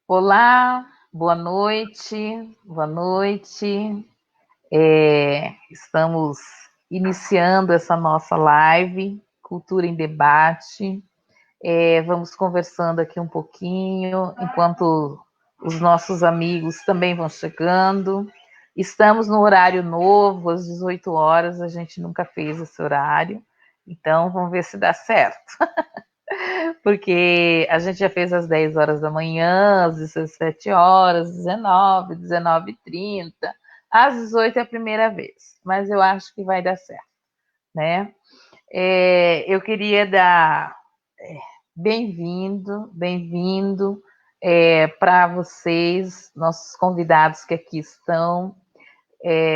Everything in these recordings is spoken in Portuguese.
Olá, boa noite, boa noite. Estamos iniciando essa nossa live, Cultura em Debate. Vamos conversando aqui um pouquinho, enquanto os nossos amigos também vão chegando. Estamos no horário novo, às 18 horas, a gente nunca fez esse horário, então vamos ver se dá certo. Porque a gente já fez às 10 horas da manhã, às 17 horas, 19, 19h30, às 18 é a primeira vez, mas eu acho que vai dar certo, né? Eu queria dar bem-vindo para vocês, nossos convidados que aqui estão.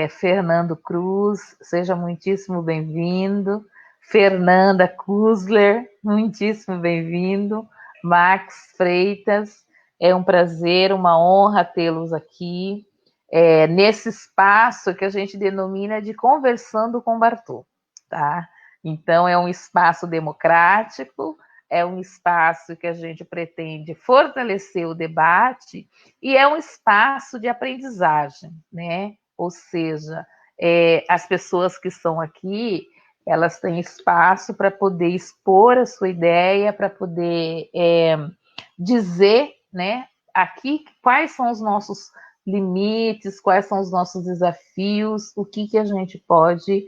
Fernando Cruz, seja muitíssimo bem-vindo. Fernanda Kusler, muitíssimo bem-vindo. Max Freitas, é um prazer, uma honra tê-los aqui, nesse espaço que a gente denomina de Conversando com Bartô, tá? Então, é um espaço democrático, é um espaço que a gente pretende fortalecer o debate e é um espaço de aprendizagem, né? Ou seja, as pessoas que estão aqui, elas têm espaço para poder expor a sua ideia, para poder dizer, né, aqui quais são os nossos limites, quais são os nossos desafios, o que a gente pode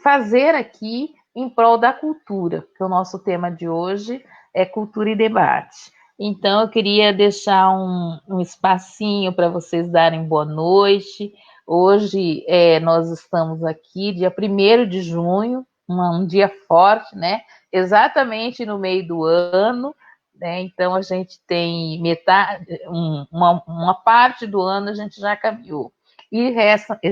fazer aqui em prol da cultura, que o nosso tema de hoje é cultura e debate. Então, eu queria deixar um espacinho para vocês darem boa noite. Hoje nós estamos aqui, dia 1º de junho, um dia forte, né? Exatamente no meio do ano, né? Então, a gente tem metade, uma parte do ano a gente já caminhou. E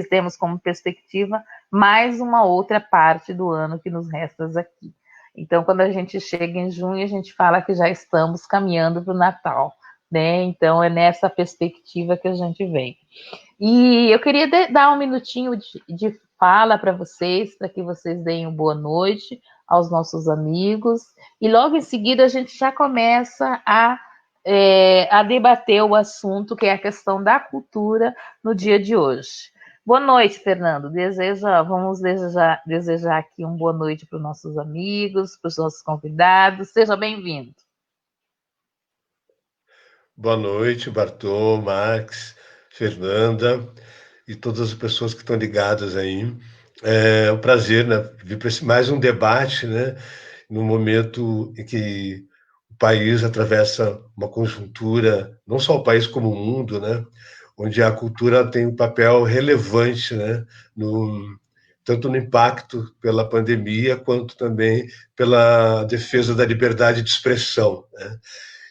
temos como perspectiva mais uma outra parte do ano que nos resta aqui. Então, quando a gente chega em junho, a gente fala que já estamos caminhando para o Natal, né? Então, é nessa perspectiva que a gente vem. E eu queria dar um minutinho de fala para vocês, para que vocês deem uma boa noite aos nossos amigos, e logo em seguida a gente já começa a debater o assunto, que é a questão da cultura no dia de hoje. Boa noite, Fernando. Vamos desejar aqui uma boa noite para os nossos amigos, para os nossos convidados. Seja bem-vindo. Boa noite, Bartô, Max, Fernanda e todas as pessoas que estão ligadas aí. É um prazer, né, vir para mais um debate, né, no momento em que o país atravessa uma conjuntura, não só o país como o mundo, né, onde a cultura tem um papel relevante, né, tanto no impacto pela pandemia, quanto também pela defesa da liberdade de expressão, né?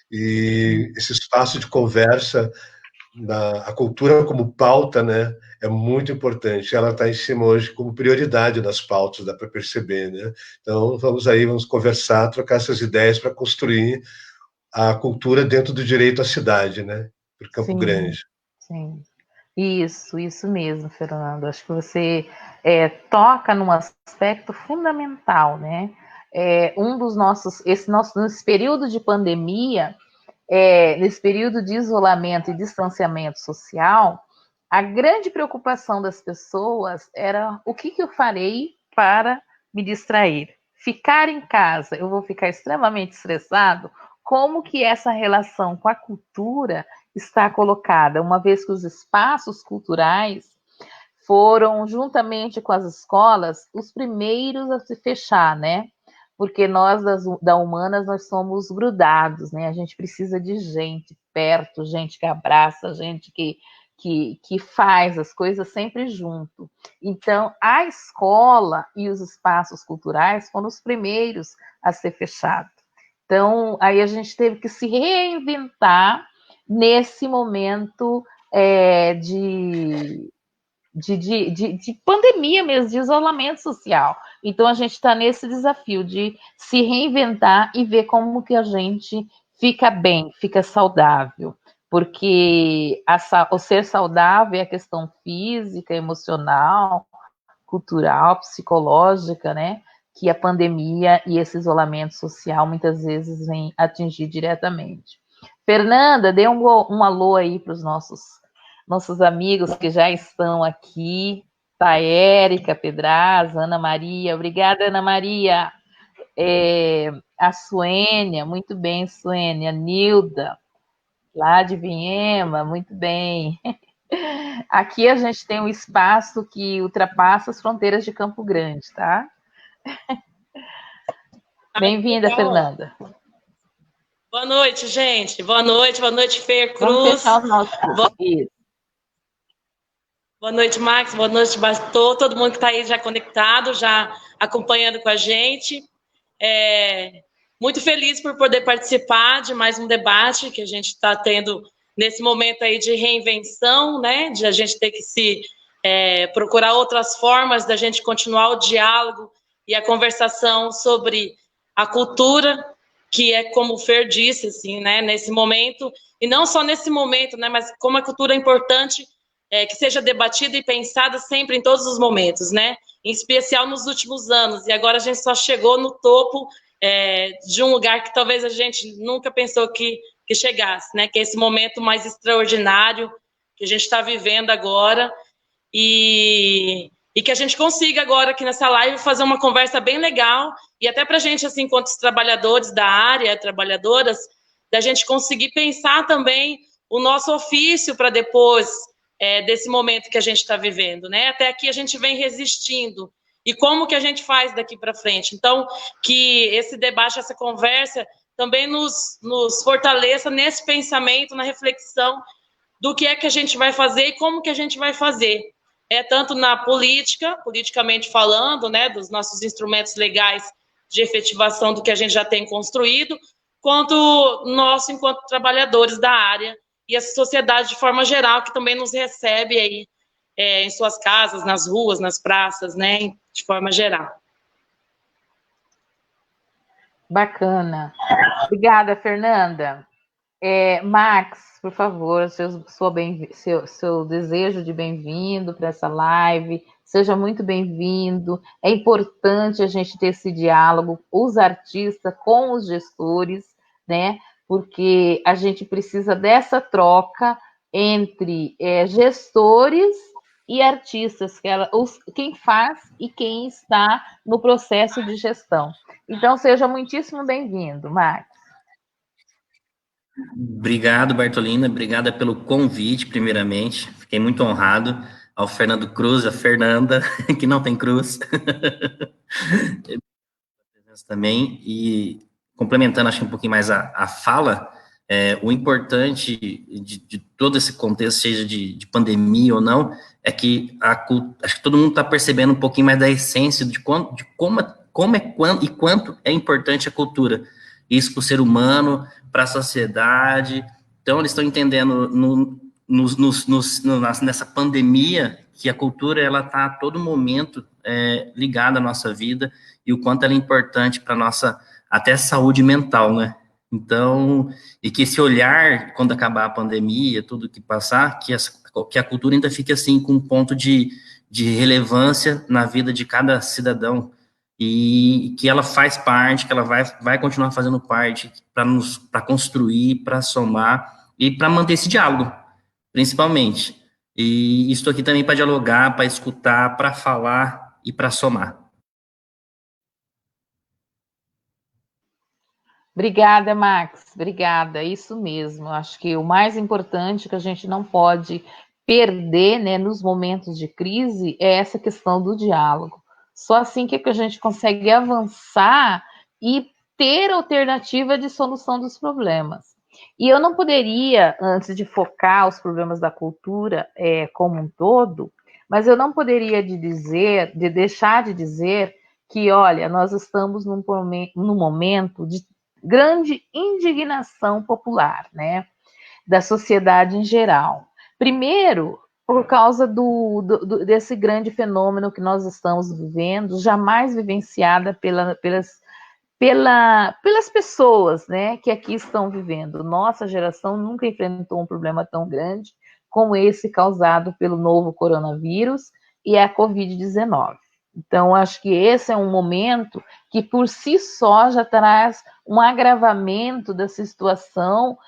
E esse espaço de conversa, a cultura como pauta, né, é muito importante. Ela está em cima hoje como prioridade nas pautas, dá para perceber, né? Então, vamos conversar, trocar essas ideias para construir a cultura dentro do direito à cidade, né, para Campo Sim, Grande. sim. Isso mesmo, Fernando. Acho que você toca num aspecto fundamental, né? Um dos nossos, nesse período de pandemia, nesse período de isolamento e distanciamento social, a grande preocupação das pessoas era o que eu farei para me distrair. Ficar em casa, eu vou ficar extremamente estressado. Como que essa relação com a cultura está colocada, uma vez que os espaços culturais foram, juntamente com as escolas, os primeiros a se fechar, né? Porque nós da Humanas, nós somos grudados, né? A gente precisa de gente perto, gente que abraça, gente que faz as coisas sempre junto. Então, a escola e os espaços culturais foram os primeiros a ser fechados. Então, aí a gente teve que se reinventar nesse momento de pandemia mesmo, de isolamento social. Então a gente está nesse desafio de se reinventar e ver como que a gente fica bem, fica saudável. Porque o ser saudável é a questão física, emocional, cultural, psicológica, né? que a pandemia e esse isolamento social muitas vezes vem atingir diretamente. Fernanda, dê um alô aí para os nossos amigos que já estão aqui. Tá, Érica Pedraz, Ana Maria. Obrigada, Ana Maria. A Suênia, muito bem, Suênia. Nilda, lá de Vinhema, muito bem. Aqui a gente tem um espaço que ultrapassa as fronteiras de Campo Grande, tá? Bem-vinda, Fernanda. Boa noite, gente. Boa noite, Fer Cruz. Vamos fechar os nossos cursos. Boa noite, Max. Boa noite, Bartô. Todo mundo que está aí já conectado, já acompanhando com a gente. Muito feliz por poder participar de mais um debate que a gente está tendo nesse momento aí de reinvenção, né? De a gente ter que procurar outras formas da gente continuar o diálogo e a conversação sobre a cultura, que é como o Fer disse, assim, né? Nesse momento, e não só nesse momento, né? Mas como a cultura é importante que seja debatida e pensada sempre em todos os momentos, né? Em especial nos últimos anos. E agora a gente só chegou no topo de um lugar que talvez a gente nunca pensou que chegasse, né? Que é esse momento mais extraordinário que a gente está vivendo agora e que a gente consiga agora aqui nessa live fazer uma conversa bem legal e até para a gente, assim, enquanto os trabalhadores da área, trabalhadoras, da gente conseguir pensar também o nosso ofício para depois desse momento que a gente está vivendo, né? Até aqui a gente vem resistindo. E como que a gente faz daqui para frente? Então, que esse debate, essa conversa, também nos fortaleça nesse pensamento, na reflexão do que é que a gente vai fazer e como que a gente vai fazer. Tanto na política, politicamente falando, né, dos nossos instrumentos legais de efetivação do que a gente já tem construído, quanto nós, enquanto trabalhadores da área, e a sociedade de forma geral, que também nos recebe aí em suas casas, nas ruas, nas praças, né, de forma geral. Bacana. Obrigada, Fernanda. Max, por favor, seu desejo de bem-vindo para essa live, seja muito bem-vindo. É importante a gente ter esse diálogo, os artistas com os gestores, né? Porque a gente precisa dessa troca entre gestores e artistas, quem faz e quem está no processo de gestão. Então, seja muitíssimo bem-vindo, Max. Obrigado, Bartolina. Obrigada pelo convite, primeiramente. Fiquei muito honrado. Ao Fernando Cruz, a Fernanda, que não tem cruz. Também. E complementando, acho que um pouquinho mais a fala, o importante de todo esse contexto, seja de pandemia ou não, é que acho que todo mundo está percebendo um pouquinho mais da essência de como e quanto é importante a cultura. Isso para o ser humano, para a sociedade. Então, eles estão entendendo nessa pandemia que a cultura ela está a todo momento ligada à nossa vida e o quanto ela é importante para a nossa até saúde mental, né? Então, e que esse olhar, quando acabar a pandemia, tudo que passar, que a cultura ainda fique assim com um ponto de relevância na vida de cada cidadão, e que ela faz parte, que ela vai continuar fazendo parte para construir, para somar e para manter esse diálogo, principalmente. E estou aqui também para dialogar, para escutar, para falar e para somar. Obrigada, Max. Obrigada. Isso mesmo. Acho que o mais importante que a gente não pode perder, né, nos momentos de crise é essa questão do diálogo. Só assim que a gente consegue avançar e ter alternativa de solução dos problemas. E eu não poderia, antes de focar os problemas da cultura como um todo, mas eu não poderia deixar de dizer que, olha, nós estamos num momento de grande indignação popular, né, da sociedade em geral. Primeiro, por causa desse grande fenômeno que nós estamos vivendo, jamais vivenciada pelas pessoas, né, que aqui estão vivendo. Nossa geração nunca enfrentou um problema tão grande como esse causado pelo novo coronavírus e a Covid-19, Então, acho que esse é um momento que, por si só, já traz um agravamento dessa situação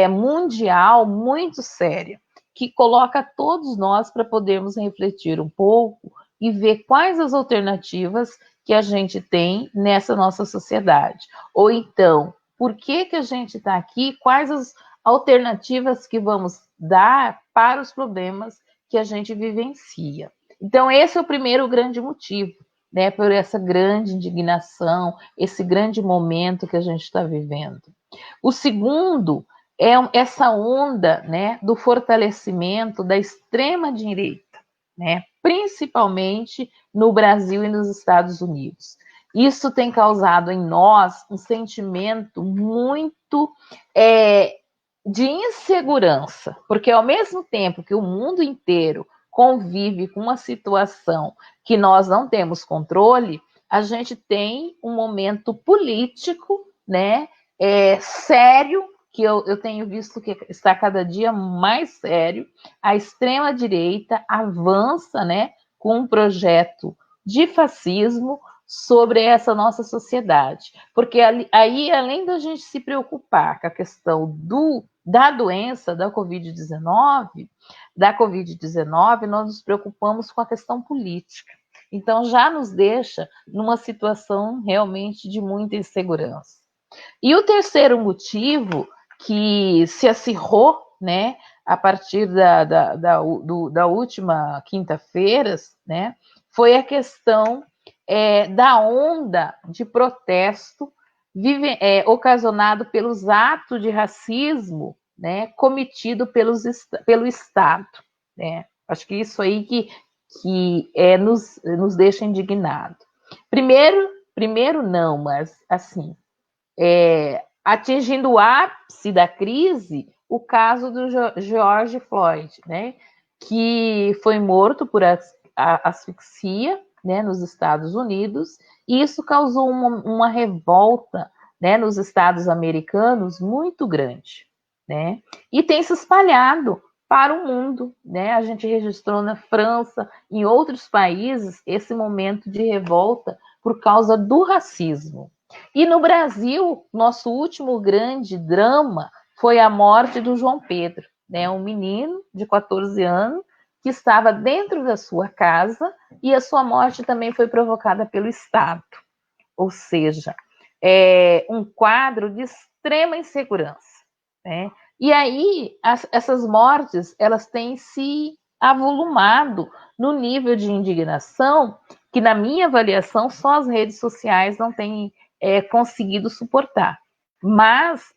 mundial muito séria, que coloca todos nós para podermos refletir um pouco e ver quais as alternativas que a gente tem nessa nossa sociedade. Ou então, por que a gente está aqui? Quais as alternativas que vamos dar para os problemas que a gente vivencia? Então, esse é o primeiro grande motivo, né, por essa grande indignação, esse grande momento que a gente está vivendo. O segundo é essa onda, né, do fortalecimento da extrema-direita, né, principalmente no Brasil e nos Estados Unidos. Isso tem causado em nós um sentimento muito de insegurança, porque ao mesmo tempo que o mundo inteiro convive com uma situação que nós não temos controle, a gente tem um momento político, né, sério, que eu tenho visto que está cada dia mais sério. A extrema-direita avança, né, com um projeto de fascismo sobre essa nossa sociedade. Porque aí, além da gente se preocupar com a questão da doença, da Covid-19, nós nos preocupamos com a questão política. Então, já nos deixa numa situação realmente de muita insegurança. E o terceiro motivo que se acirrou, né, a partir da última quinta-feira, né, foi a questão da onda de protesto ocasionado pelos atos de racismo, né, cometido pelo Estado, né? Acho que isso aí que nos deixa indignados. Primeiro não, mas assim, atingindo o ápice da crise, o caso do George Floyd, né, que foi morto por asfixia, né, nos Estados Unidos, e isso causou uma revolta, né, nos Estados americanos muito grande, né, e tem se espalhado para o mundo, né? A gente registrou na França, em outros países, esse momento de revolta por causa do racismo. E no Brasil, nosso último grande drama foi a morte do João Pedro, né? Um menino de 14 anos que estava dentro da sua casa e a sua morte também foi provocada pelo Estado. Ou seja, um quadro de extrema insegurança, né? E aí, essas mortes, elas têm se avolumado no nível de indignação que, na minha avaliação, só as redes sociais não têm conseguido suportar. Mas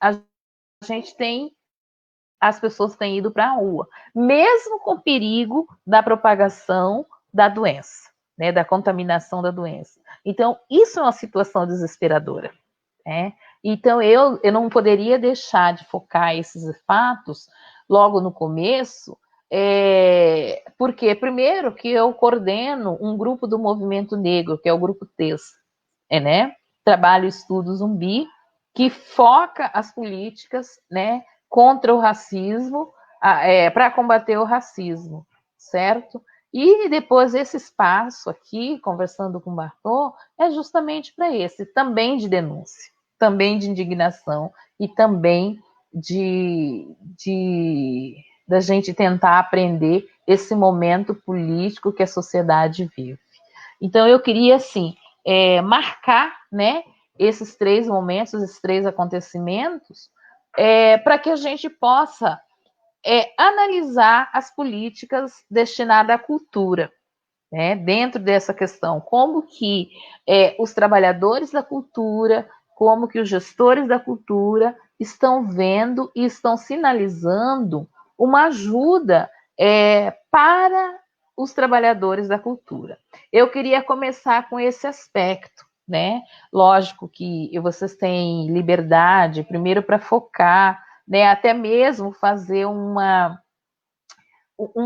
as pessoas têm ido para a rua, mesmo com o perigo da propagação da doença, né, da contaminação da doença. Então, isso é uma situação desesperadora, né? Então, eu não poderia deixar de focar esses fatos logo no começo, porque, primeiro, que eu coordeno um grupo do movimento negro, que é o Grupo TES, né? Trabalho e Estudo Zumbi, que foca as políticas, né, contra o racismo, para combater o racismo, certo? E depois esse espaço aqui, conversando com o Bartô, é justamente para esse, também de denúncia, também de indignação e também da gente tentar aprender esse momento político que a sociedade vive. Então, eu queria, assim, marcar, né, esses 3 momentos, esses 3 acontecimentos, para que a gente possa analisar as políticas destinadas à cultura, né, dentro dessa questão, como que os trabalhadores da cultura, como que os gestores da cultura estão vendo e estão sinalizando uma ajuda para os trabalhadores da cultura. Eu queria começar com esse aspecto, né? Lógico que vocês têm liberdade, primeiro para focar, né, até mesmo fazer uma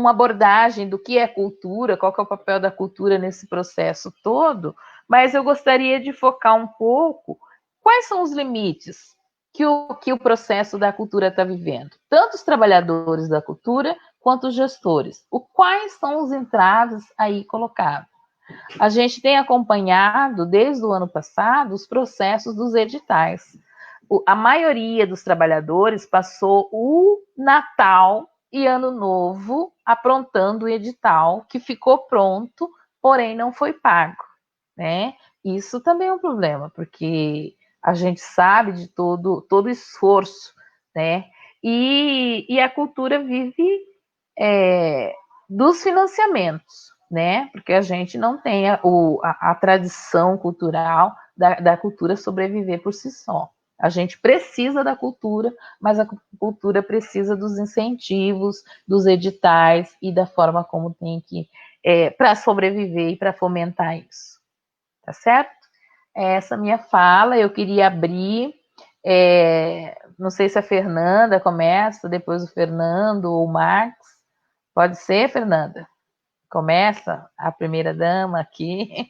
abordagem do que é cultura, qual que é o papel da cultura nesse processo todo, mas eu gostaria de focar um pouco quais são os limites que o processo da cultura está vivendo, tanto os trabalhadores da cultura quanto os gestores. Quais são os entraves aí colocados? A gente tem acompanhado, desde o ano passado, os processos dos editais. A maioria dos trabalhadores passou o Natal e Ano Novo aprontando o edital, que ficou pronto, porém não foi pago, né? Isso também é um problema, porque a gente sabe de todo o esforço, né? E a cultura vive dos financiamentos, né? Porque a gente não tem a tradição cultural da cultura sobreviver por si só. A gente precisa da cultura, mas a cultura precisa dos incentivos, dos editais e da forma como tem que para sobreviver e para fomentar isso. Tá certo? Essa é a minha fala. Eu queria abrir. Não sei se a Fernanda começa, depois o Fernando ou o Marx. Pode ser, Fernanda? Começa a primeira dama aqui.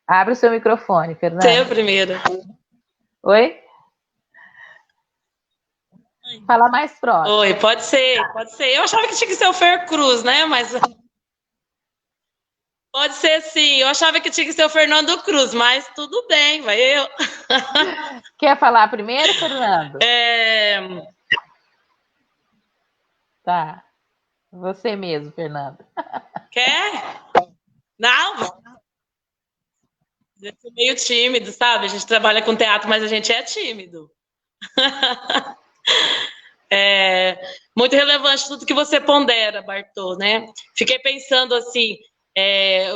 Abre o seu microfone, Fernanda. Você é a primeira. Oi? Fala mais próximo. Oi, pode ser. Eu achava que tinha que ser o Fer Cruz, né? Mas pode ser sim. Eu achava que tinha que ser o Fernando Cruz, mas tudo bem, vai eu. Quer falar primeiro, Fernando? Tá. Você mesmo, Fernando. Quer? Não? A gente é meio tímido, sabe? A gente trabalha com teatro, mas a gente é tímido. Muito relevante tudo que você pondera, Bartô, né? Fiquei pensando assim,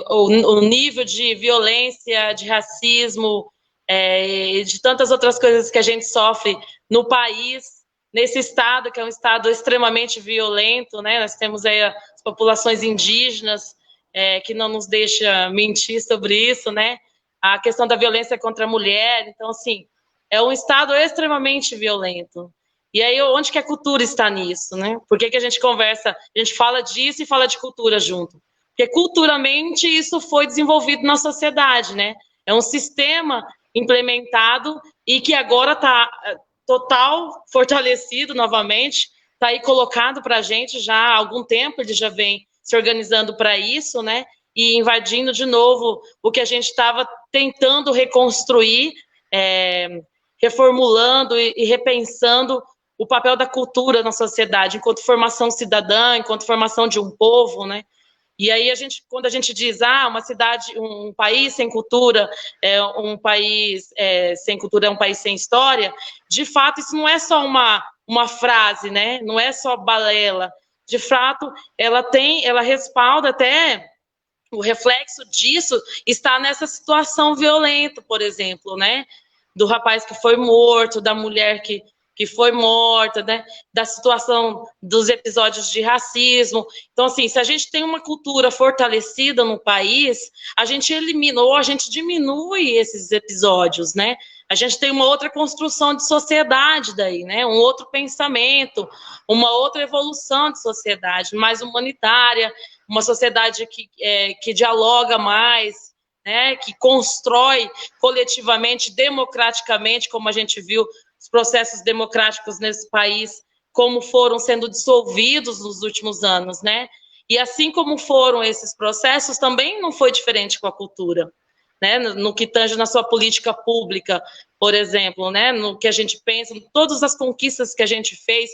o nível de violência, de racismo, de tantas outras coisas que a gente sofre no país, nesse estado, que é um estado extremamente violento, né? Nós temos aí as populações indígenas, que não nos deixa mentir sobre isso, né? A questão da violência contra a mulher. Então, assim, é um estado extremamente violento. E aí, onde que a cultura está nisso, né? Por que a gente conversa, a gente fala disso e fala de cultura junto? Porque culturalmente isso foi desenvolvido na sociedade, né? É um sistema implementado e que agora está total fortalecido novamente, está aí colocado para a gente já há algum tempo, ele já vem se organizando para isso, né? E invadindo de novo o que a gente estava tentando reconstruir, reformulando e repensando o papel da cultura na sociedade, enquanto formação cidadã, enquanto formação de um povo, né? E aí, quando a gente diz, uma cidade, um país sem cultura, um país sem cultura é um país sem história, de fato, isso não é só uma frase, né? Não é só balela. De fato, ela respalda até o reflexo disso está nessa situação violenta, por exemplo, né? Do rapaz que foi morto, da mulher que foi morta, né? Da situação dos episódios de racismo. Então, assim, se a gente tem uma cultura fortalecida no país, a gente elimina ou a gente diminui esses episódios, né? A gente tem uma outra construção de sociedade daí, né? Um outro pensamento, uma outra evolução de sociedade, mais humanitária, uma sociedade que dialoga mais, né? Que constrói coletivamente, democraticamente, como a gente viu os processos democráticos nesse país, como foram sendo dissolvidos nos últimos anos, né? E assim como foram esses processos, também não foi diferente com a cultura, né? No que tange na sua política pública, por exemplo, né? No que a gente pensa, todas as conquistas que a gente fez,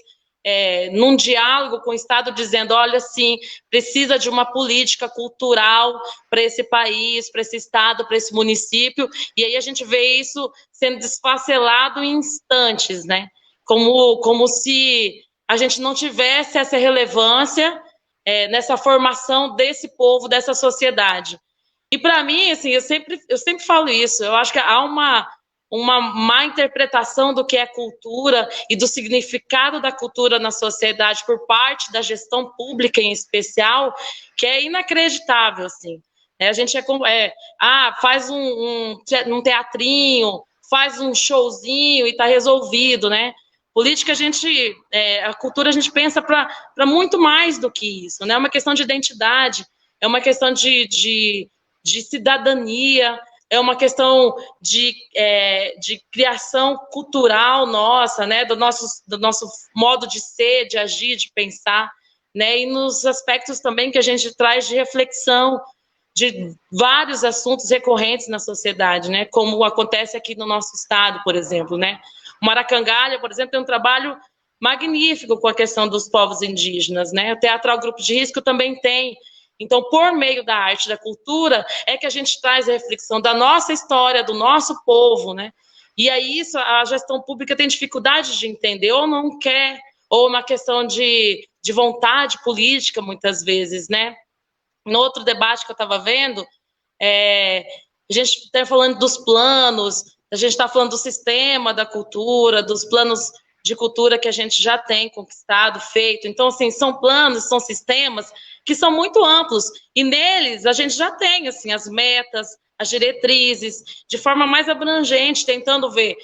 num diálogo com o Estado, dizendo, olha, sim, precisa de uma política cultural para esse país, para esse Estado, para esse município, e aí a gente vê isso sendo desfacelado em instantes, né? Como se a gente não tivesse essa relevância nessa formação desse povo, dessa sociedade. E para mim, assim, eu sempre falo isso, eu acho que há uma má interpretação do que é cultura e do significado da cultura na sociedade por parte da gestão pública em especial, que é inacreditável, assim. A gente faz um teatrinho, faz um showzinho e está resolvido, né? Política, a cultura a gente pensa para muito mais do que isso, né? É uma questão de identidade, é uma questão de cidadania, é uma questão de criação cultural nossa, né? Do nosso modo de ser, de agir, de pensar. né, e nos aspectos também que a gente traz de reflexão de vários assuntos recorrentes na sociedade, né, como acontece aqui no nosso estado, por exemplo, né. O Maracangalha, por exemplo, tem um trabalho magnífico com a questão dos povos indígenas, né, o Teatral Grupo de Risco também tem. Então, por meio da arte e da cultura, é que a gente traz a reflexão da nossa história, do nosso povo, né, e aí isso a gestão pública tem dificuldade de entender, ou não quer, ou uma questão de vontade política, muitas vezes, né. No outro debate que eu estava vendo, a gente está falando dos planos, a gente está falando do sistema da cultura, dos planos de cultura que a gente já tem conquistado, feito. Então, assim, são planos, são sistemas que são muito amplos, e neles a gente já tem, assim, as metas, as diretrizes, de forma mais abrangente, tentando ver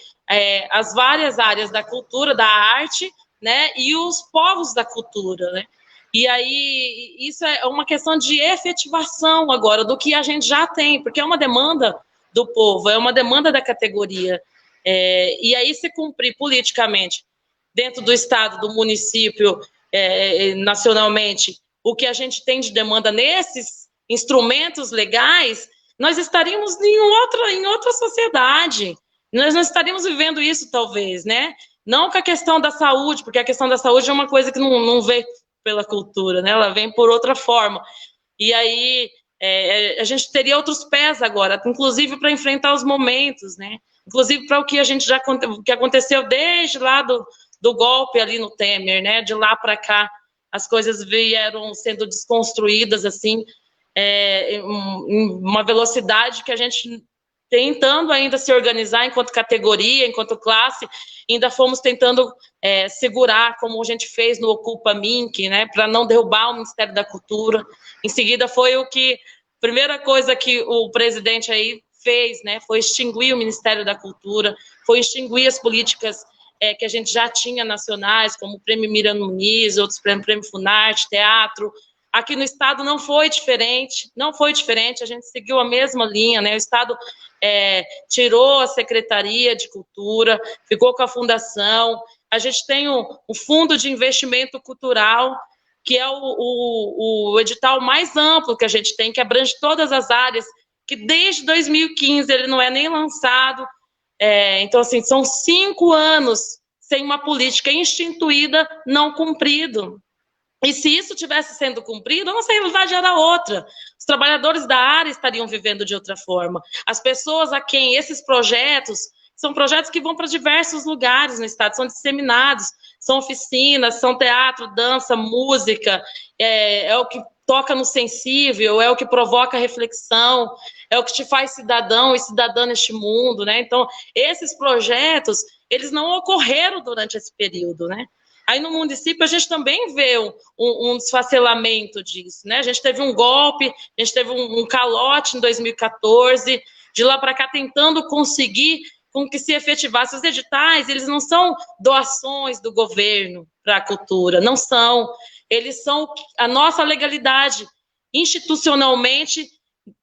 as várias áreas da cultura, da arte, né, e os povos da cultura, né. E aí, isso é uma questão de efetivação agora, do que a gente já tem, porque é uma demanda do povo, é uma demanda da categoria. E aí, se cumprir politicamente, dentro do estado, do município, nacionalmente, o que a gente tem de demanda nesses instrumentos legais, nós estaríamos em outra sociedade. Nós não estaríamos vivendo isso, talvez, né? Não com a questão da saúde, porque a questão da saúde é uma coisa que não vem pela cultura, né? Ela vem por outra forma. E aí a gente teria outros pés agora, inclusive para enfrentar os momentos, né? Inclusive para o que a gente o que aconteceu desde lá do golpe ali no Temer, né? De lá para cá, as coisas vieram sendo desconstruídas assim, em uma velocidade que a gente, tentando ainda se organizar enquanto categoria, enquanto classe, ainda fomos tentando segurar, como a gente fez no Ocupa Minc, né, para não derrubar o Ministério da Cultura. Em seguida foi primeira coisa que o presidente aí fez, né, foi extinguir o Ministério da Cultura, foi extinguir as políticas que a gente já tinha nacionais, como o Prêmio Miriam Muniz, outros Prêmio Funarte, teatro. Aqui no estado não foi diferente, a gente seguiu a mesma linha, né? O estado tirou a Secretaria de Cultura, ficou com a Fundação, a gente tem um Fundo de Investimento Cultural, que é o edital mais amplo que a gente tem, que abrange todas as áreas, que desde 2015 ele não é nem lançado. Então, assim, são 5 anos sem uma política instituída não cumprido. E se isso tivesse sendo cumprido, a nossa realidade era outra. Os trabalhadores da área estariam vivendo de outra forma. As pessoas a quem esses projetos, são projetos que vão para diversos lugares no estado, são disseminados, são oficinas, são teatro, dança, música, é o que toca no sensível, é o que provoca reflexão, é o que te faz cidadão e cidadã neste mundo, né? Então, esses projetos, eles não ocorreram durante esse período, né? Aí no município a gente também vê um desfacelamento disso, né? A gente teve um golpe, a gente teve um calote em 2014, de lá para cá tentando conseguir com que se efetivasse os editais. Eles não são doações do governo para a cultura, não são. Eles são a nossa legalidade. Institucionalmente,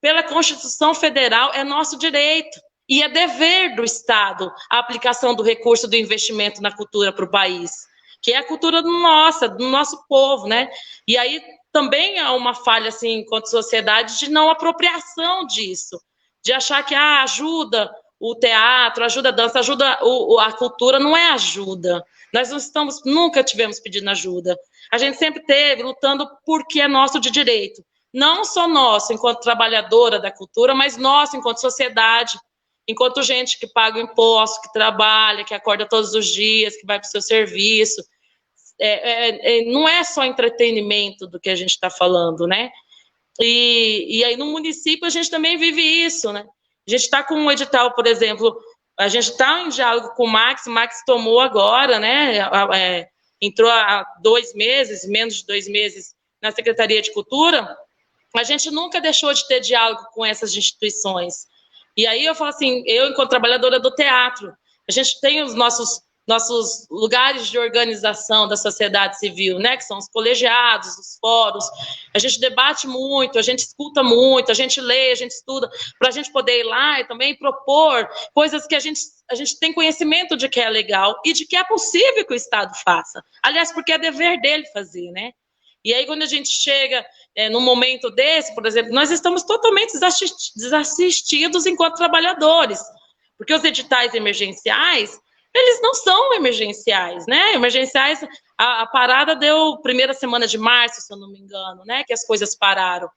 pela Constituição Federal, é nosso direito. E é dever do Estado a aplicação do recurso do investimento na cultura para o país, que é a cultura do nosso povo, né? E aí também há uma falha, assim, enquanto sociedade, de não apropriação disso, de achar que ajuda o teatro, ajuda a dança, ajuda a cultura. Não é ajuda. Nós nunca tivemos pedindo ajuda. A gente sempre teve lutando porque é nosso de direito. Não só nosso, enquanto trabalhadora da cultura, mas nosso, enquanto sociedade, enquanto gente que paga o imposto, que trabalha, que acorda todos os dias, que vai para o seu serviço. Não é só entretenimento do que a gente está falando, né? E aí no município a gente também vive isso, né? A gente está com um edital, por exemplo, a gente está em diálogo com o Max tomou agora, né? Entrou há 2 meses, menos de 2 meses, na Secretaria de Cultura. A gente nunca deixou de ter diálogo com essas instituições. E aí eu falo assim, eu, enquanto trabalhadora do teatro, a gente tem os nossos lugares de organização da sociedade civil, né, que são os colegiados, os fóruns. A gente debate muito, a gente escuta muito, a gente lê, a gente estuda, para a gente poder ir lá e também propor coisas que a gente tem conhecimento de que é legal e de que é possível que o Estado faça. Aliás, porque é dever dele fazer, né? E aí, quando a gente chega num momento desse, por exemplo, nós estamos totalmente desassistidos enquanto trabalhadores, porque os editais emergenciais, eles não são emergenciais, né? Emergenciais, a parada deu primeira semana de março, se eu não me engano, né? Que as coisas pararam.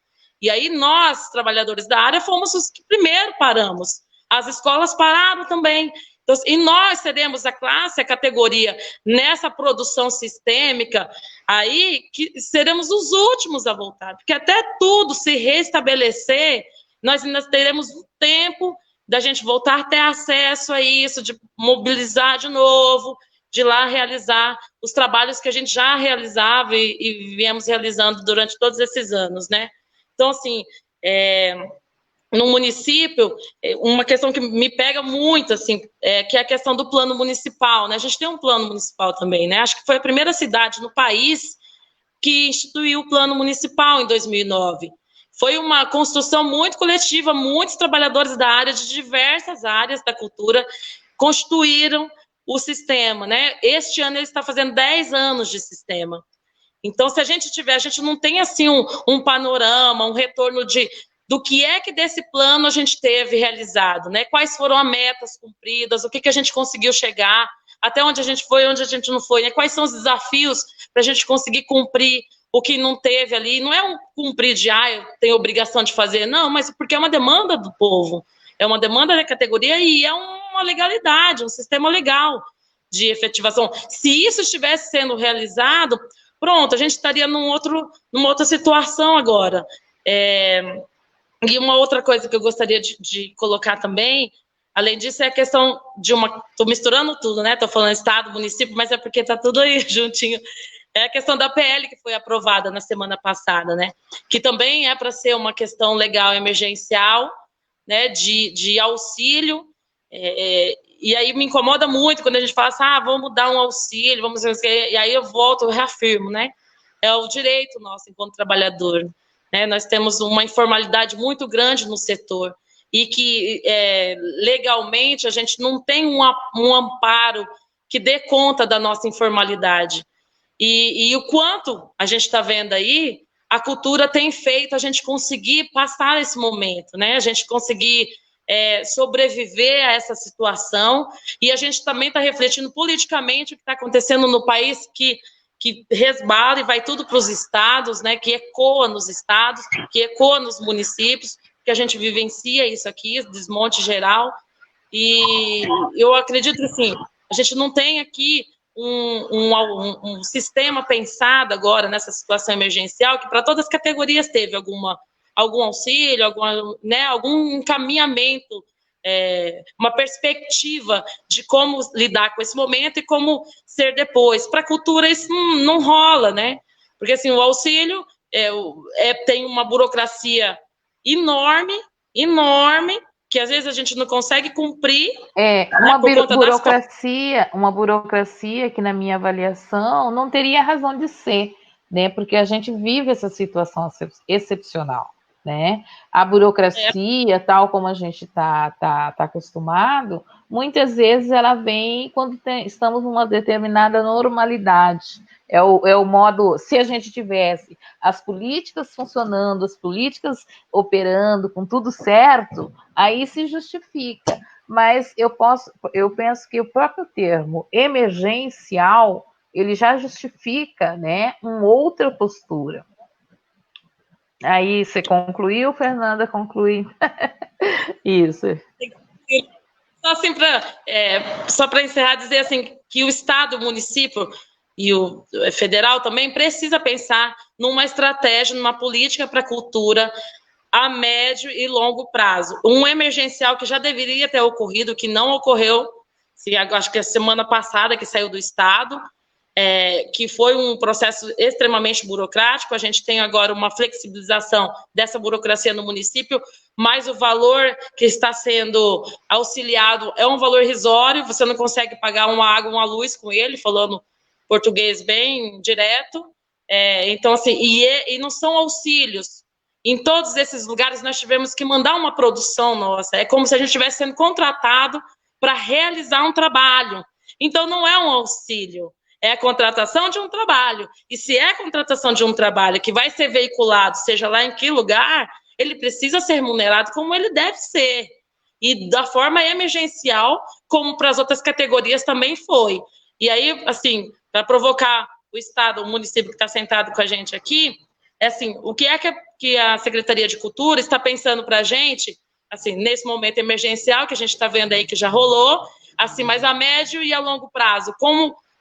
E aí nós, trabalhadores da área, fomos os que primeiro paramos. As escolas pararam também. Então, e nós seremos a classe, a categoria, nessa produção sistêmica, aí que seremos os últimos a voltar. Porque até tudo se restabelecer, nós ainda teremos um tempo da gente voltar a ter acesso a isso, de mobilizar de novo, de lá realizar os trabalhos que a gente já realizava e viemos realizando durante todos esses anos, né? Então, assim, no município, uma questão que me pega muito, assim, que é a questão do plano municipal, né? A gente tem um plano municipal também, né? Acho que foi a primeira cidade no país que instituiu o plano municipal em 2009. Foi uma construção muito coletiva, muitos trabalhadores da área, de diversas áreas da cultura, constituíram o sistema, né? Este ano ele está fazendo 10 anos de sistema. Então, se a gente tiver, a gente não tem, assim, um panorama, um retorno do que é que desse plano a gente teve realizado, né? Quais foram as metas cumpridas, o que a gente conseguiu chegar, até onde a gente foi, onde a gente não foi, né? Quais são os desafios para a gente conseguir cumprir o que não teve ali. Não é um cumprir de, eu tenho obrigação de fazer, não, mas porque é uma demanda do povo, é uma demanda da categoria e é uma legalidade, um sistema legal de efetivação. Se isso estivesse sendo realizado, pronto, a gente estaria numa outra situação agora. E uma outra coisa que eu gostaria de colocar também, além disso, é a questão de estou misturando tudo, né? Estou falando estado, município, mas é porque está tudo aí juntinho. É a questão da PL que foi aprovada na semana passada, né? Que também é para ser uma questão legal emergencial, né? De auxílio. E aí me incomoda muito quando a gente fala assim, vamos dar um auxílio, vamos fazer, e aí eu volto, eu reafirmo, né? É o direito nosso enquanto trabalhador. Né? Nós temos uma informalidade muito grande no setor e que legalmente a gente não tem um amparo que dê conta da nossa informalidade. E o quanto a gente está vendo aí, a cultura tem feito a gente conseguir passar esse momento, né? A gente conseguir sobreviver a essa situação, e a gente também está refletindo politicamente o que está acontecendo no país, que resbala e vai tudo para os estados, né, que ecoa nos estados, que ecoa nos municípios, que a gente vivencia isso aqui, desmonte geral, e eu acredito que, assim, a gente não tem aqui um sistema pensado agora nessa situação emergencial, que para todas as categorias teve algum auxílio, algum encaminhamento, uma perspectiva de como lidar com esse momento e como ser depois. Para a cultura isso não rola, né? Porque assim, o auxílio tem uma burocracia enorme, que às vezes a gente não consegue cumprir. Uma burocracia que, na minha avaliação, não teria razão de ser, né? Porque a gente vive essa situação excepcional, né? A burocracia, tal como a gente está acostumado, muitas vezes ela vem quando estamos numa determinada normalidade. É o modo, se a gente tivesse as políticas funcionando, as políticas operando com tudo certo, aí se justifica. Mas eu penso que o próprio termo emergencial, ele já justifica, né, uma outra postura. Aí você concluiu, Fernanda? Conclui. Isso. Só assim, só para encerrar, dizer assim, que o Estado, o município e o federal também precisa pensar numa estratégia, numa política para a cultura a médio e longo prazo. Um emergencial que já deveria ter ocorrido, que não ocorreu, acho que a semana passada que saiu do Estado, que foi um processo extremamente burocrático. A gente tem agora uma flexibilização dessa burocracia no município, mas o valor que está sendo auxiliado é um valor irrisório, você não consegue pagar uma água, uma luz com ele, falando português bem direto. Então, assim, e não são auxílios. Em todos esses lugares nós tivemos que mandar uma produção nossa, é como se a gente estivesse sendo contratado para realizar um trabalho. Então, não é um auxílio, É a contratação de um trabalho. E se é a contratação de um trabalho que vai ser veiculado, seja lá em que lugar, ele precisa ser remunerado como ele deve ser. E da forma emergencial, como para as outras categorias também foi. E aí, assim, para provocar o Estado, o município que está sentado com a gente aqui, é assim, o que é que a Secretaria de Cultura está pensando para a gente, assim, nesse momento emergencial que a gente está vendo aí que já rolou, assim, mas a médio e a longo prazo,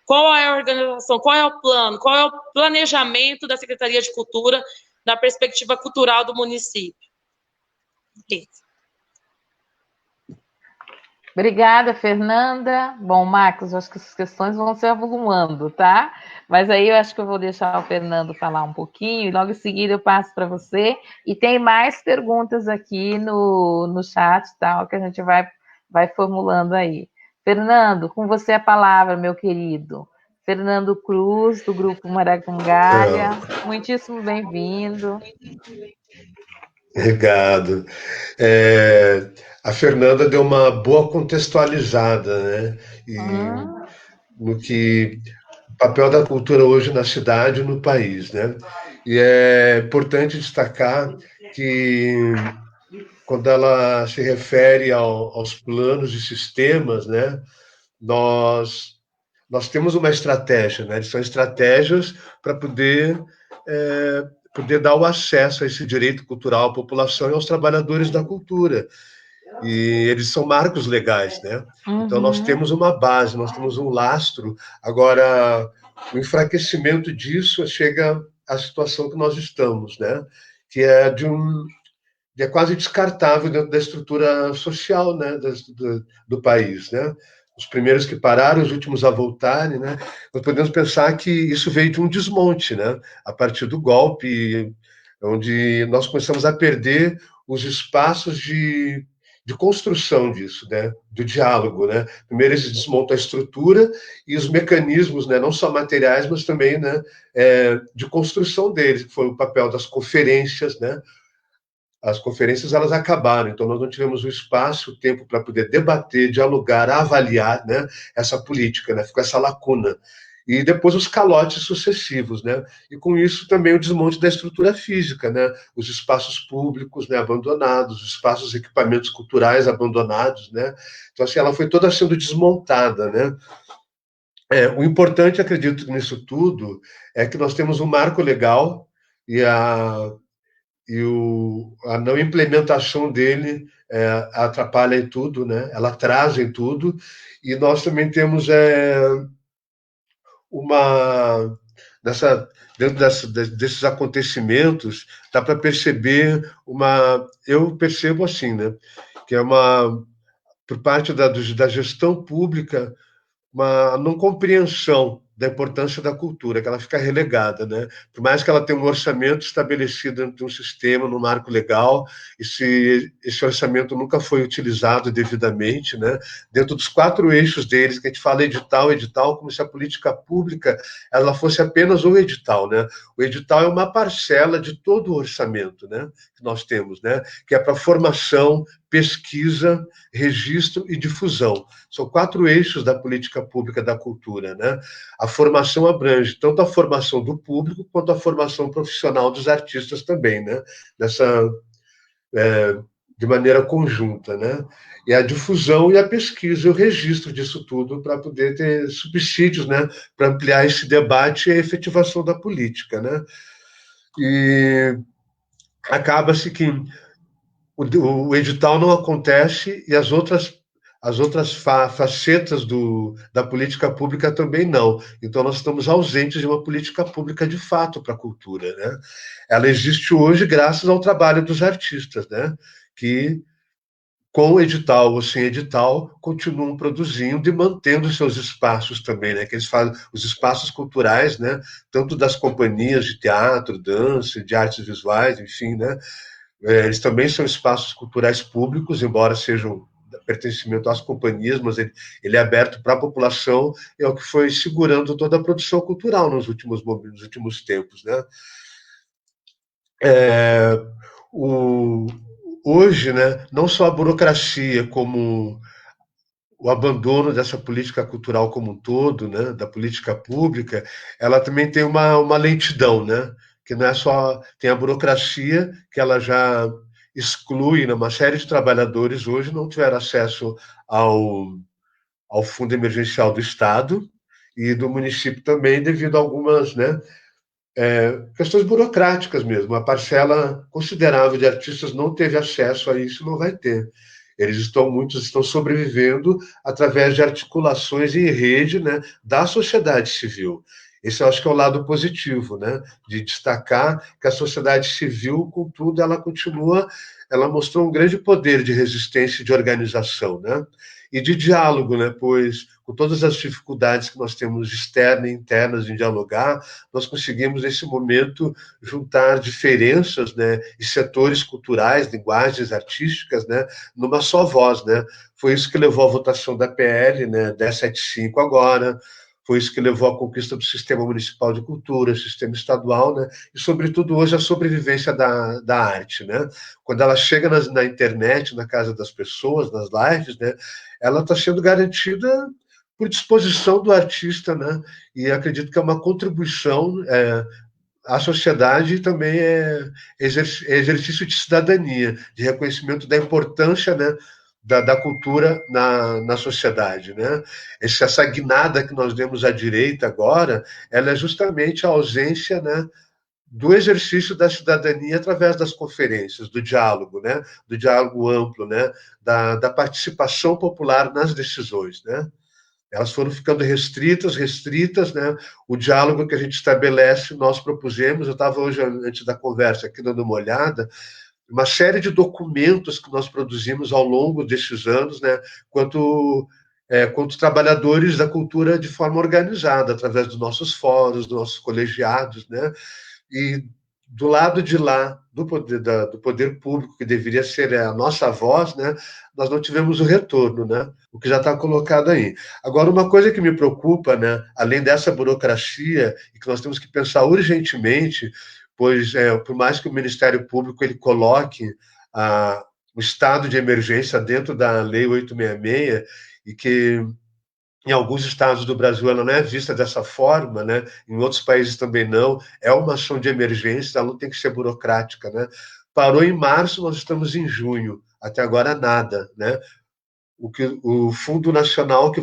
qual é a organização, qual é o plano, qual é o planejamento da Secretaria de Cultura na perspectiva cultural do município? Isso. Obrigada, Fernanda. Bom, Marcos, acho que as questões vão se avolumando, tá? Mas aí eu acho que eu vou deixar o Fernando falar um pouquinho e logo em seguida eu passo para você. E tem mais perguntas aqui no chat, tal, que a gente vai formulando aí. Fernando, com você a palavra, meu querido. Fernando Cruz, do Grupo Maracangalha. Muitíssimo bem-vindo. Obrigado. A Fernanda deu uma boa contextualizada, né? No que o papel da cultura hoje na cidade e no país, né? E é importante destacar que quando ela se refere aos planos e sistemas, né? Nós temos uma estratégia, né? São estratégias para poder dar o acesso a esse direito cultural à população e aos trabalhadores da cultura. E eles são marcos legais, né? Então nós temos uma base, nós temos um lastro. Agora, o enfraquecimento disso chega à situação que nós estamos, né? Que é é quase descartável dentro da estrutura social, né, do país, né? Os primeiros que pararam, os últimos a voltarem, né? Nós podemos pensar que isso veio de um desmonte, né? A partir do golpe, onde nós começamos a perder os espaços de construção disso, né? Do diálogo, né? Primeiro eles desmontam a estrutura e os mecanismos, né? Não só materiais, mas também, né? De construção deles, que foi o papel das conferências, né? As conferências elas acabaram, então nós não tivemos o espaço, o tempo para poder debater, dialogar, avaliar, né, essa política, né, ficou essa lacuna. E depois os calotes sucessivos, né, e com isso também o desmonte da estrutura física, né, os espaços públicos, né, abandonados, os espaços e equipamentos culturais abandonados, né, então assim, ela foi toda sendo desmontada, né. O importante, acredito, nisso tudo, é que nós temos um marco legal e a não implementação dele atrapalha em tudo, né? Ela atrasa em tudo, e nós também temos uma dentro desses acontecimentos dá para perceber eu percebo assim, né? Que é por parte da gestão pública uma não compreensão da importância da cultura, que ela fica relegada, né? Por mais que ela tenha um orçamento estabelecido dentro de um sistema, no marco legal, e se esse orçamento nunca foi utilizado devidamente, né? Dentro dos 4 eixos deles, que a gente fala edital, como se a política pública ela fosse apenas um edital, né? O edital é uma parcela de todo o orçamento, né? Que nós temos, né? Que é para formação, pesquisa, registro e difusão. São 4 eixos da política pública da cultura, né? A formação abrange tanto a formação do público quanto a formação profissional dos artistas também, né? De maneira conjunta, né? E a difusão e a pesquisa e o registro disso tudo para poder ter subsídios, né? Para ampliar esse debate e a efetivação da política, né? E acaba-se que o edital não acontece e as outras facetas da política pública também não. Então, nós estamos ausentes de uma política pública de fato para a cultura, né? Ela existe hoje graças ao trabalho dos artistas, né? Que, com edital ou sem edital, continuam produzindo e mantendo seus espaços também, né? Que eles fazem os espaços culturais, né? Tanto das companhias de teatro, dança, de artes visuais, enfim, né? Eles também são espaços culturais públicos, embora sejam pertencimento às companhias, mas ele é aberto para a população, é o que foi segurando toda a produção cultural nos últimos tempos, né? Hoje, né, não só a burocracia, como o abandono dessa política cultural como um todo, né, da política pública, ela também tem uma lentidão, né, que não é só... Tem a burocracia, que ela já exclui, né, uma série de trabalhadores hoje não tiveram acesso ao fundo emergencial do Estado e do município também, devido a algumas, né, questões burocráticas mesmo. Uma parcela considerável de artistas não teve acesso a isso, não vai ter. Muitos estão sobrevivendo através de articulações em rede, né, da sociedade civil. Esse eu acho que é o lado positivo, né, de destacar que a sociedade civil, contudo, ela continua, ela mostrou um grande poder de resistência e de organização, né, e de diálogo, né, pois com todas as dificuldades que nós temos externas e internas em dialogar, nós conseguimos, nesse momento, juntar diferenças, né, e setores culturais, linguagens artísticas, né, numa só voz, né? Foi isso que levou à votação da PL, né, 1075 agora, foi isso que levou à conquista do Sistema Municipal de Cultura, Sistema Estadual, né, e, sobretudo, hoje, a sobrevivência da arte, né? Quando ela chega na internet, na casa das pessoas, nas lives, né, ela está sendo garantida por disposição do artista, né? E acredito que é uma contribuição à sociedade e também exercício de cidadania, de reconhecimento da importância, né, da cultura na sociedade, né? Essa guinada que nós demos à direita agora, ela é justamente a ausência, né, do exercício da cidadania através das conferências, do diálogo, né? Do diálogo amplo, né? Da participação popular nas decisões, né? Elas foram ficando restritas, né? O diálogo que a gente estabelece, nós propusemos, eu estava hoje, antes da conversa, aqui dando uma olhada, uma série de documentos que nós produzimos ao longo desses anos, né? Quanto trabalhadores da cultura de forma organizada, através dos nossos fóruns, dos nossos colegiados, né? E do lado de lá, do poder público, que deveria ser a nossa voz, né, nós não tivemos o retorno, né, o que já está colocado aí. Agora, uma coisa que me preocupa, né, além dessa burocracia, e que nós temos que pensar urgentemente, pois, por mais que o Ministério Público ele coloque o estado de emergência dentro da Lei 866, e que em alguns estados do Brasil ela não é vista dessa forma, né? Em outros países também não. É uma ação de emergência, ela não tem que ser burocrática, né? Parou em março, nós estamos em junho. Até agora nada, né? O Fundo Nacional que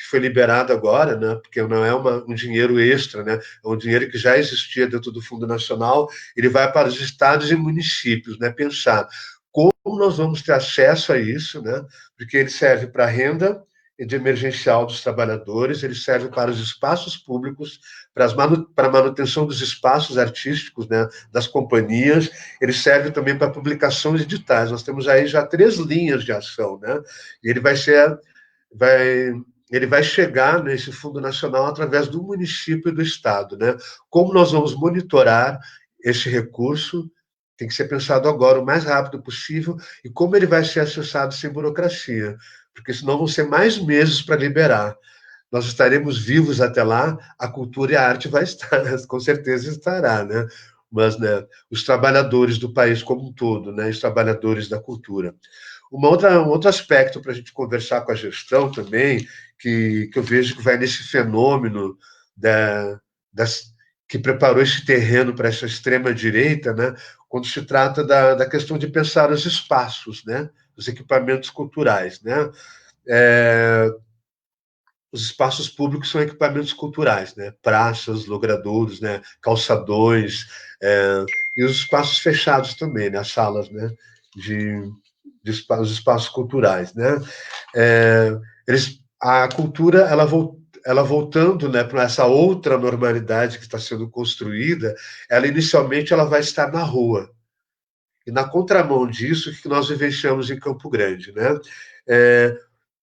foi liberado agora, né? Porque não é um dinheiro extra, né? É um dinheiro que já existia dentro do Fundo Nacional. Ele vai para os estados e municípios, né? Pensar como nós vamos ter acesso a isso, né? Porque ele serve para renda de emergencial dos trabalhadores, ele serve para os espaços públicos, para a manutenção dos espaços artísticos, né, das companhias, ele serve também para publicações editais. Nós temos aí já 3 linhas de ação, né? E ele vai chegar nesse Fundo Nacional através do município e do Estado, né? Como nós vamos monitorar esse recurso? Tem que ser pensado agora, o mais rápido possível, e como ele vai ser acessado sem burocracia, porque senão vão ser mais meses para liberar. Nós estaremos vivos até lá, a cultura e a arte vai estar, com certeza estará, né? Mas, né, os trabalhadores do país como um todo, né, os trabalhadores da cultura. Um outro aspecto para a gente conversar com a gestão também, que eu vejo que vai nesse fenômeno que preparou esse terreno para essa extrema-direita, né, quando se trata da questão de pensar os espaços, né, os equipamentos culturais, né? Os espaços públicos são equipamentos culturais, né? Praças, logradouros, né? Calçadões, e os espaços fechados também, né? As salas, né? Os espaços culturais, né? A cultura, ela voltando, né, para essa outra normalidade que está sendo construída, ela inicialmente ela vai estar na rua. E na contramão disso, que nós vivenciamos em Campo Grande, né?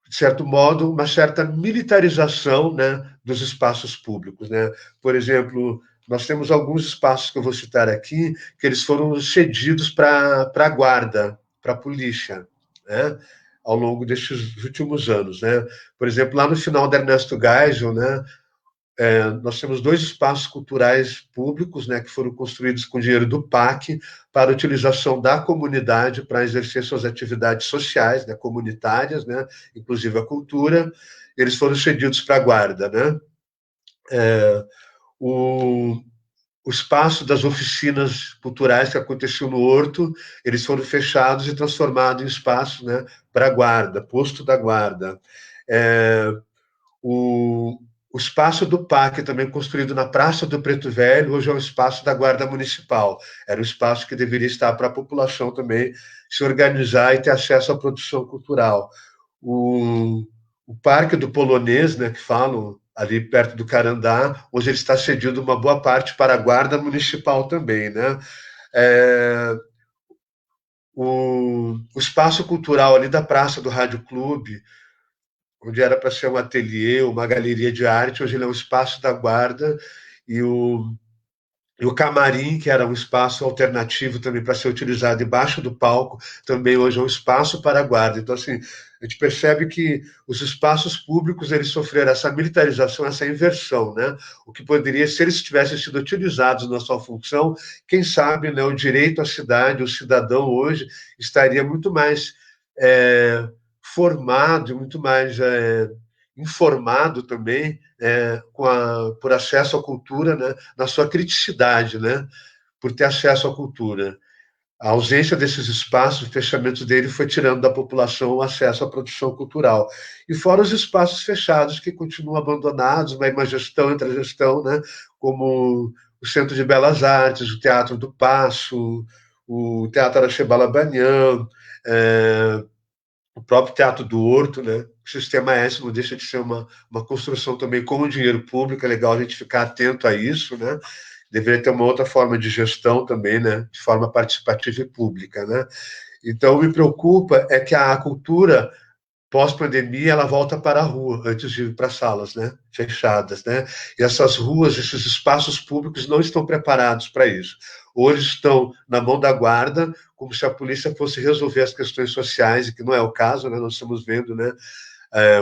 De certo modo, uma certa militarização, né, dos espaços públicos, né? Por exemplo, nós temos alguns espaços que eu vou citar aqui, que eles foram cedidos para a guarda, para a polícia, né, ao longo destes últimos anos, né? Por exemplo, lá no final da Ernesto Geisel, né, nós temos 2 espaços culturais públicos, né, que foram construídos com dinheiro do PAC para utilização da comunidade para exercer suas atividades sociais, né, comunitárias, né, inclusive a cultura. Eles foram cedidos para a Guarda, né? O espaço das oficinas culturais que aconteciam no Horto, eles foram fechados e transformados em espaço, né, para a Guarda, posto da Guarda. O espaço do PAC, também construído na Praça do Preto Velho, hoje é um espaço da Guarda Municipal. Era um espaço que deveria estar para a população também se organizar e ter acesso à produção cultural. O Parque do Polonês, né, que falam, ali perto do Carandá, hoje ele está cedido uma boa parte para a Guarda Municipal também, né? O espaço cultural ali da Praça do Rádio Clube, onde era para ser um ateliê, uma galeria de arte, hoje ele é um espaço da Guarda, e o camarim, que era um espaço alternativo também para ser utilizado debaixo do palco, também hoje é um espaço para a Guarda. Então, assim, a gente percebe que os espaços públicos eles sofreram essa militarização, essa inversão, né? O que poderia, se eles tivessem sido utilizados na sua função, quem sabe, né, o direito à cidade, o cidadão hoje estaria muito mais formado, muito mais informado também, por acesso à cultura, né, na sua criticidade, né, por ter acesso à cultura. A ausência desses espaços, o fechamento dele foi tirando da população o acesso à produção cultural. E fora os espaços fechados que continuam abandonados, uma má gestão entre a gestão, né, como o Centro de Belas Artes, o Teatro do Paço, o Teatro Araxebala Banian, o próprio Teatro do Horto, né? O Sistema S não deixa de ser uma construção também com o dinheiro público, é legal a gente ficar atento a isso, né? Deveria ter uma outra forma de gestão também, né? De forma participativa e pública, né? Então, me preocupa é que a cultura, pós-pandemia, ela volta para a rua, antes de ir para salas, né? Fechadas, né? E essas ruas, esses espaços públicos não estão preparados para isso. Hoje estão na mão da Guarda, como se a polícia fosse resolver as questões sociais, e que não é o caso, né? Nós estamos vendo, né,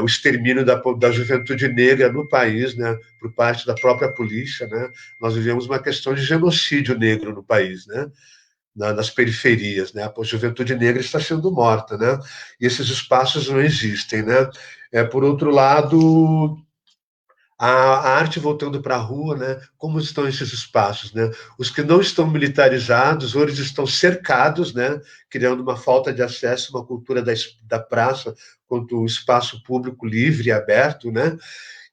o extermínio da juventude negra no país, né, por parte da própria polícia, né? Nós vivemos uma questão de genocídio negro no país, né? Nas periferias, né? A juventude negra está sendo morta, né? E esses espaços não existem, né? Por outro lado, a arte voltando para a rua, né? Como estão esses espaços, né? Os que não estão militarizados, ou eles estão cercados, né? Criando uma falta de acesso, uma cultura da praça quanto o espaço público livre e aberto, né?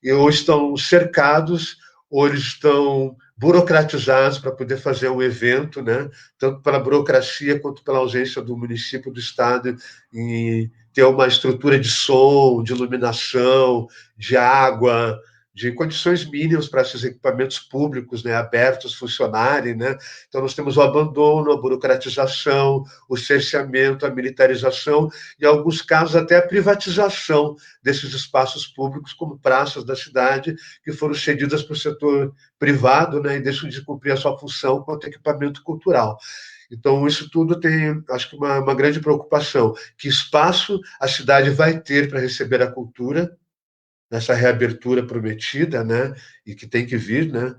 E ou estão cercados, ou eles estão burocratizados para poder fazer um evento, né? Tanto pela burocracia quanto pela ausência do município, do estado em ter uma estrutura de som, de iluminação, de água, de condições mínimas para esses equipamentos públicos, né, abertos funcionarem, né? Então nós temos o abandono, a burocratização, o cerceamento, a militarização e, em alguns casos, até a privatização desses espaços públicos, como praças da cidade, que foram cedidas para o setor privado, né, e deixam de cumprir a sua função quanto equipamento cultural. Então, isso tudo tem, acho que, uma grande preocupação. Que espaço a cidade vai ter para receber a cultura nessa reabertura prometida, né, e que tem que vir, né?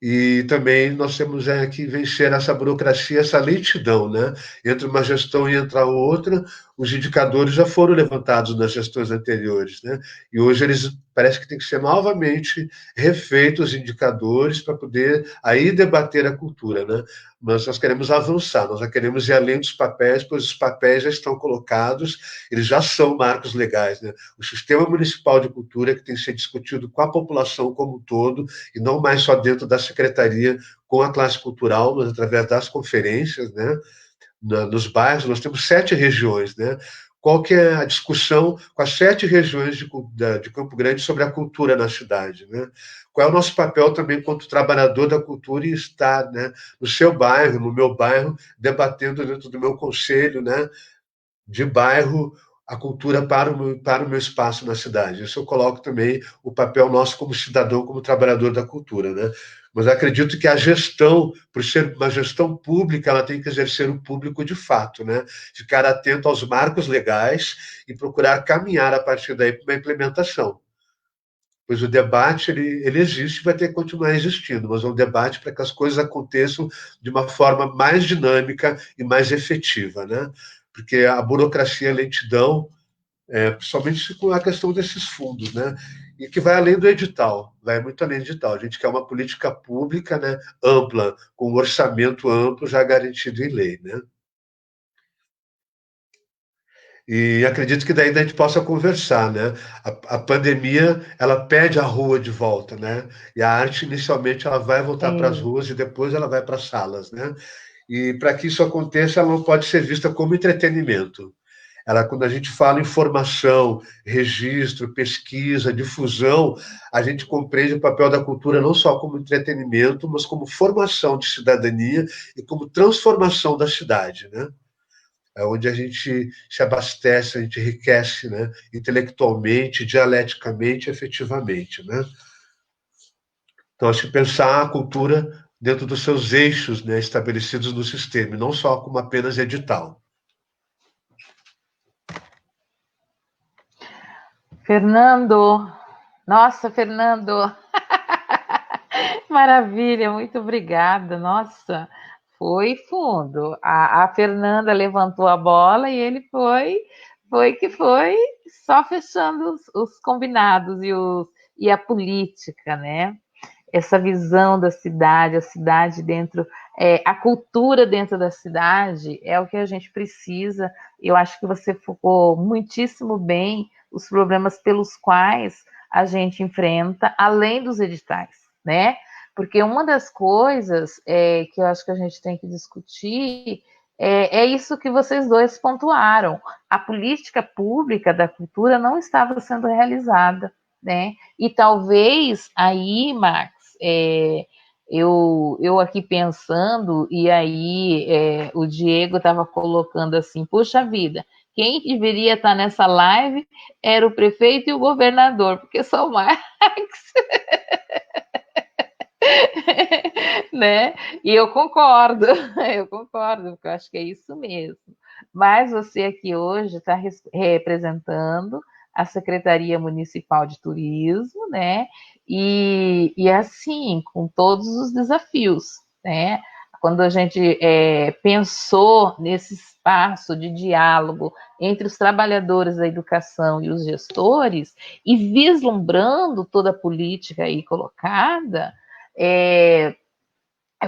E também nós temos que vencer essa burocracia, essa lentidão, né? Entre uma gestão e entre a outra, os indicadores já foram levantados nas gestões anteriores, né? E hoje eles parece que tem que ser novamente refeitos os indicadores para poder aí debater a cultura, né? Mas nós queremos avançar, nós já queremos ir além dos papéis, pois os papéis já estão colocados, eles já são marcos legais, né? O Sistema Municipal de Cultura que tem que ser discutido com a população como um todo, e não mais só dentro da secretaria com a classe cultural, mas através das conferências, né? Nos bairros, nós temos 7 regiões, né? Qual que é a discussão com as 7 regiões de Campo Grande sobre a cultura na cidade, né? Qual é o nosso papel também enquanto trabalhador da cultura e estar, né, no seu bairro, no meu bairro, debatendo dentro do meu conselho, né, de bairro, a cultura para o meu espaço na cidade. Isso eu coloco também o papel nosso como cidadão, como trabalhador da cultura, né? Mas acredito que a gestão, por ser uma gestão pública, ela tem que exercer o público de fato, né? Ficar atento aos marcos legais e procurar caminhar a partir daí para uma implementação. Pois o debate, ele existe e vai ter que continuar existindo, mas é um debate para que as coisas aconteçam de uma forma mais dinâmica e mais efetiva, né? Porque a burocracia, a lentidão, principalmente com a questão desses fundos, né? E que vai além do edital, vai muito além do edital. A gente quer uma política pública, né, ampla, com um orçamento amplo já garantido em lei, né? E acredito que daí a gente possa conversar, né? A pandemia, ela pede a rua de volta, né? E a arte, inicialmente, ela vai voltar para as É, ruas e depois ela vai para as salas, né? E para que isso aconteça, ela não pode ser vista como entretenimento. Ela, quando a gente fala em formação, registro, pesquisa, difusão, a gente compreende o papel da cultura não só como entretenimento, mas como formação de cidadania e como transformação da cidade, né? É onde a gente se abastece, a gente enriquece, né? Intelectualmente, dialeticamente, efetivamente, né? Então, acho que pensar a cultura dentro dos seus eixos, né, estabelecidos no sistema, e não só como apenas edital. Fernando, nossa, Fernando, maravilha, muito obrigada. Nossa, foi fundo. A Fernanda levantou a bola e ele foi só fechando os combinados e a política, né? Essa visão da cidade, a cidade dentro, a cultura dentro da cidade é o que a gente precisa. Eu acho que você focou muitíssimo bem os problemas pelos quais a gente enfrenta, além dos editais, né? Porque uma das coisas que eu acho que a gente tem que discutir é isso que vocês dois pontuaram. A política pública da cultura não estava sendo realizada, né? E talvez aí, Max, eu aqui pensando, e aí o Diego estava colocando assim, puxa vida, quem deveria estar nessa live era o prefeito e o governador, porque só o Max, né? E eu concordo, porque eu acho que é isso mesmo. Mas você aqui hoje está representando a Secretaria Municipal de Turismo, né? E assim, com todos os desafios, né? Quando a gente pensou nesse espaço de diálogo entre os trabalhadores da educação e os gestores, e vislumbrando toda a política aí colocada,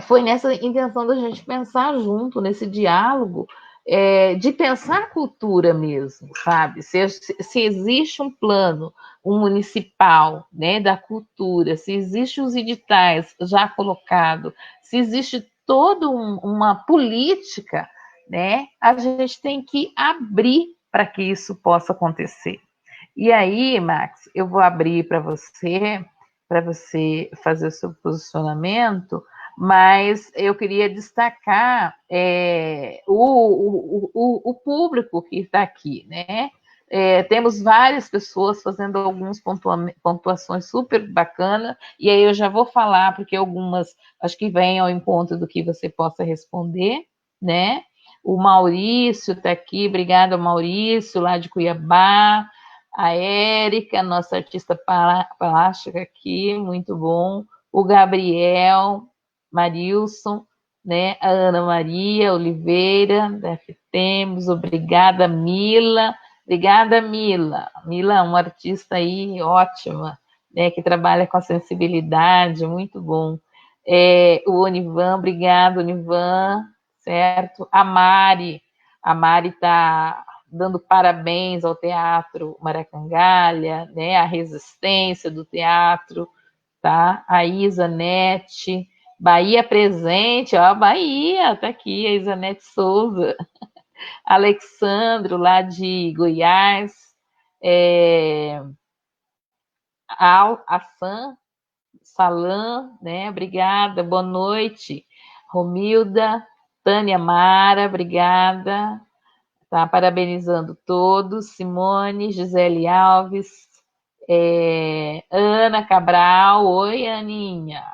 foi nessa intenção da gente pensar junto, nesse diálogo, de pensar a cultura mesmo, sabe? Se existe um plano, um municipal, né, da cultura, se existem os editais já colocados, se existe toda uma política, né, a gente tem que abrir para que isso possa acontecer. E aí, Max, eu vou abrir para você fazer o seu posicionamento, mas eu queria destacar o público que está aqui, né? Temos várias pessoas fazendo algumas pontuações super bacanas, e aí eu já vou falar, porque algumas acho que vêm ao encontro do que você possa responder, né? O Maurício está aqui, obrigada, Maurício, lá de Cuiabá. A Érica, nossa artista plástica aqui, muito bom. O Gabriel, Marilson, né? A Ana Maria Oliveira, da FTEMOS, obrigada, Mila. Obrigada, Mila. Mila é uma artista aí ótima, né? Que trabalha com a sensibilidade, muito bom. O Onivan, obrigado, Onivan, certo? A Mari está dando parabéns ao Teatro Maracangalha, né, a resistência do teatro, tá? A Isa Nete, Bahia presente, ó, Bahia, tá aqui, a Isa Nete Souza, Alexandro, lá de Goiás, a Sam, Salam, né, obrigada, boa noite, Romilda, Tânia Mara, obrigada, tá parabenizando todos, Simone, Gisele Alves, Ana Cabral, oi Aninha,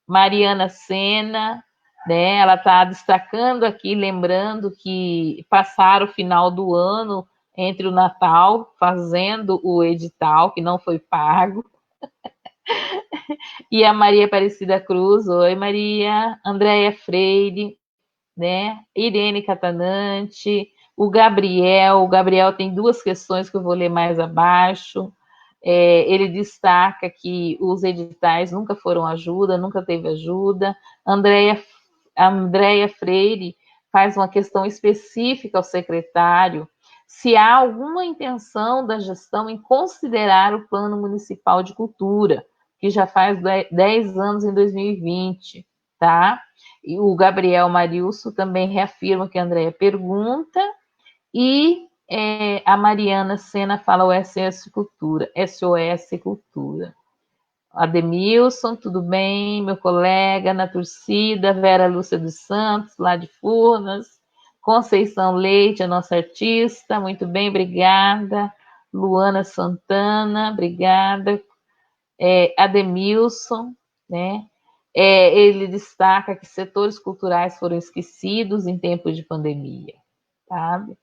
Mariana Sena, né? Ela está destacando aqui, lembrando que passar o final do ano entre o Natal, fazendo o edital, que não foi pago, e a Maria Aparecida Cruz. Oi, Maria. Andréia Freire, né? Irene Catanante, o Gabriel tem duas questões que eu vou ler mais abaixo. Ele destaca que os editais nunca foram ajuda, nunca teve ajuda. Andréia Freire faz uma questão específica ao secretário, se há alguma intenção da gestão em considerar o Plano Municipal de Cultura, que já faz 10 anos em 2020, tá? E o Gabriel Marilso também reafirma que a Andréia pergunta, e a Mariana Sena fala o SOS Cultura. Ademilson, tudo bem? Meu colega na torcida, Vera Lúcia dos Santos, lá de Furnas. Conceição Leite, a nossa artista, muito bem, obrigada. Luana Santana, obrigada. Ademilson, né? Ele destaca que setores culturais foram esquecidos em tempos de pandemia, sabe?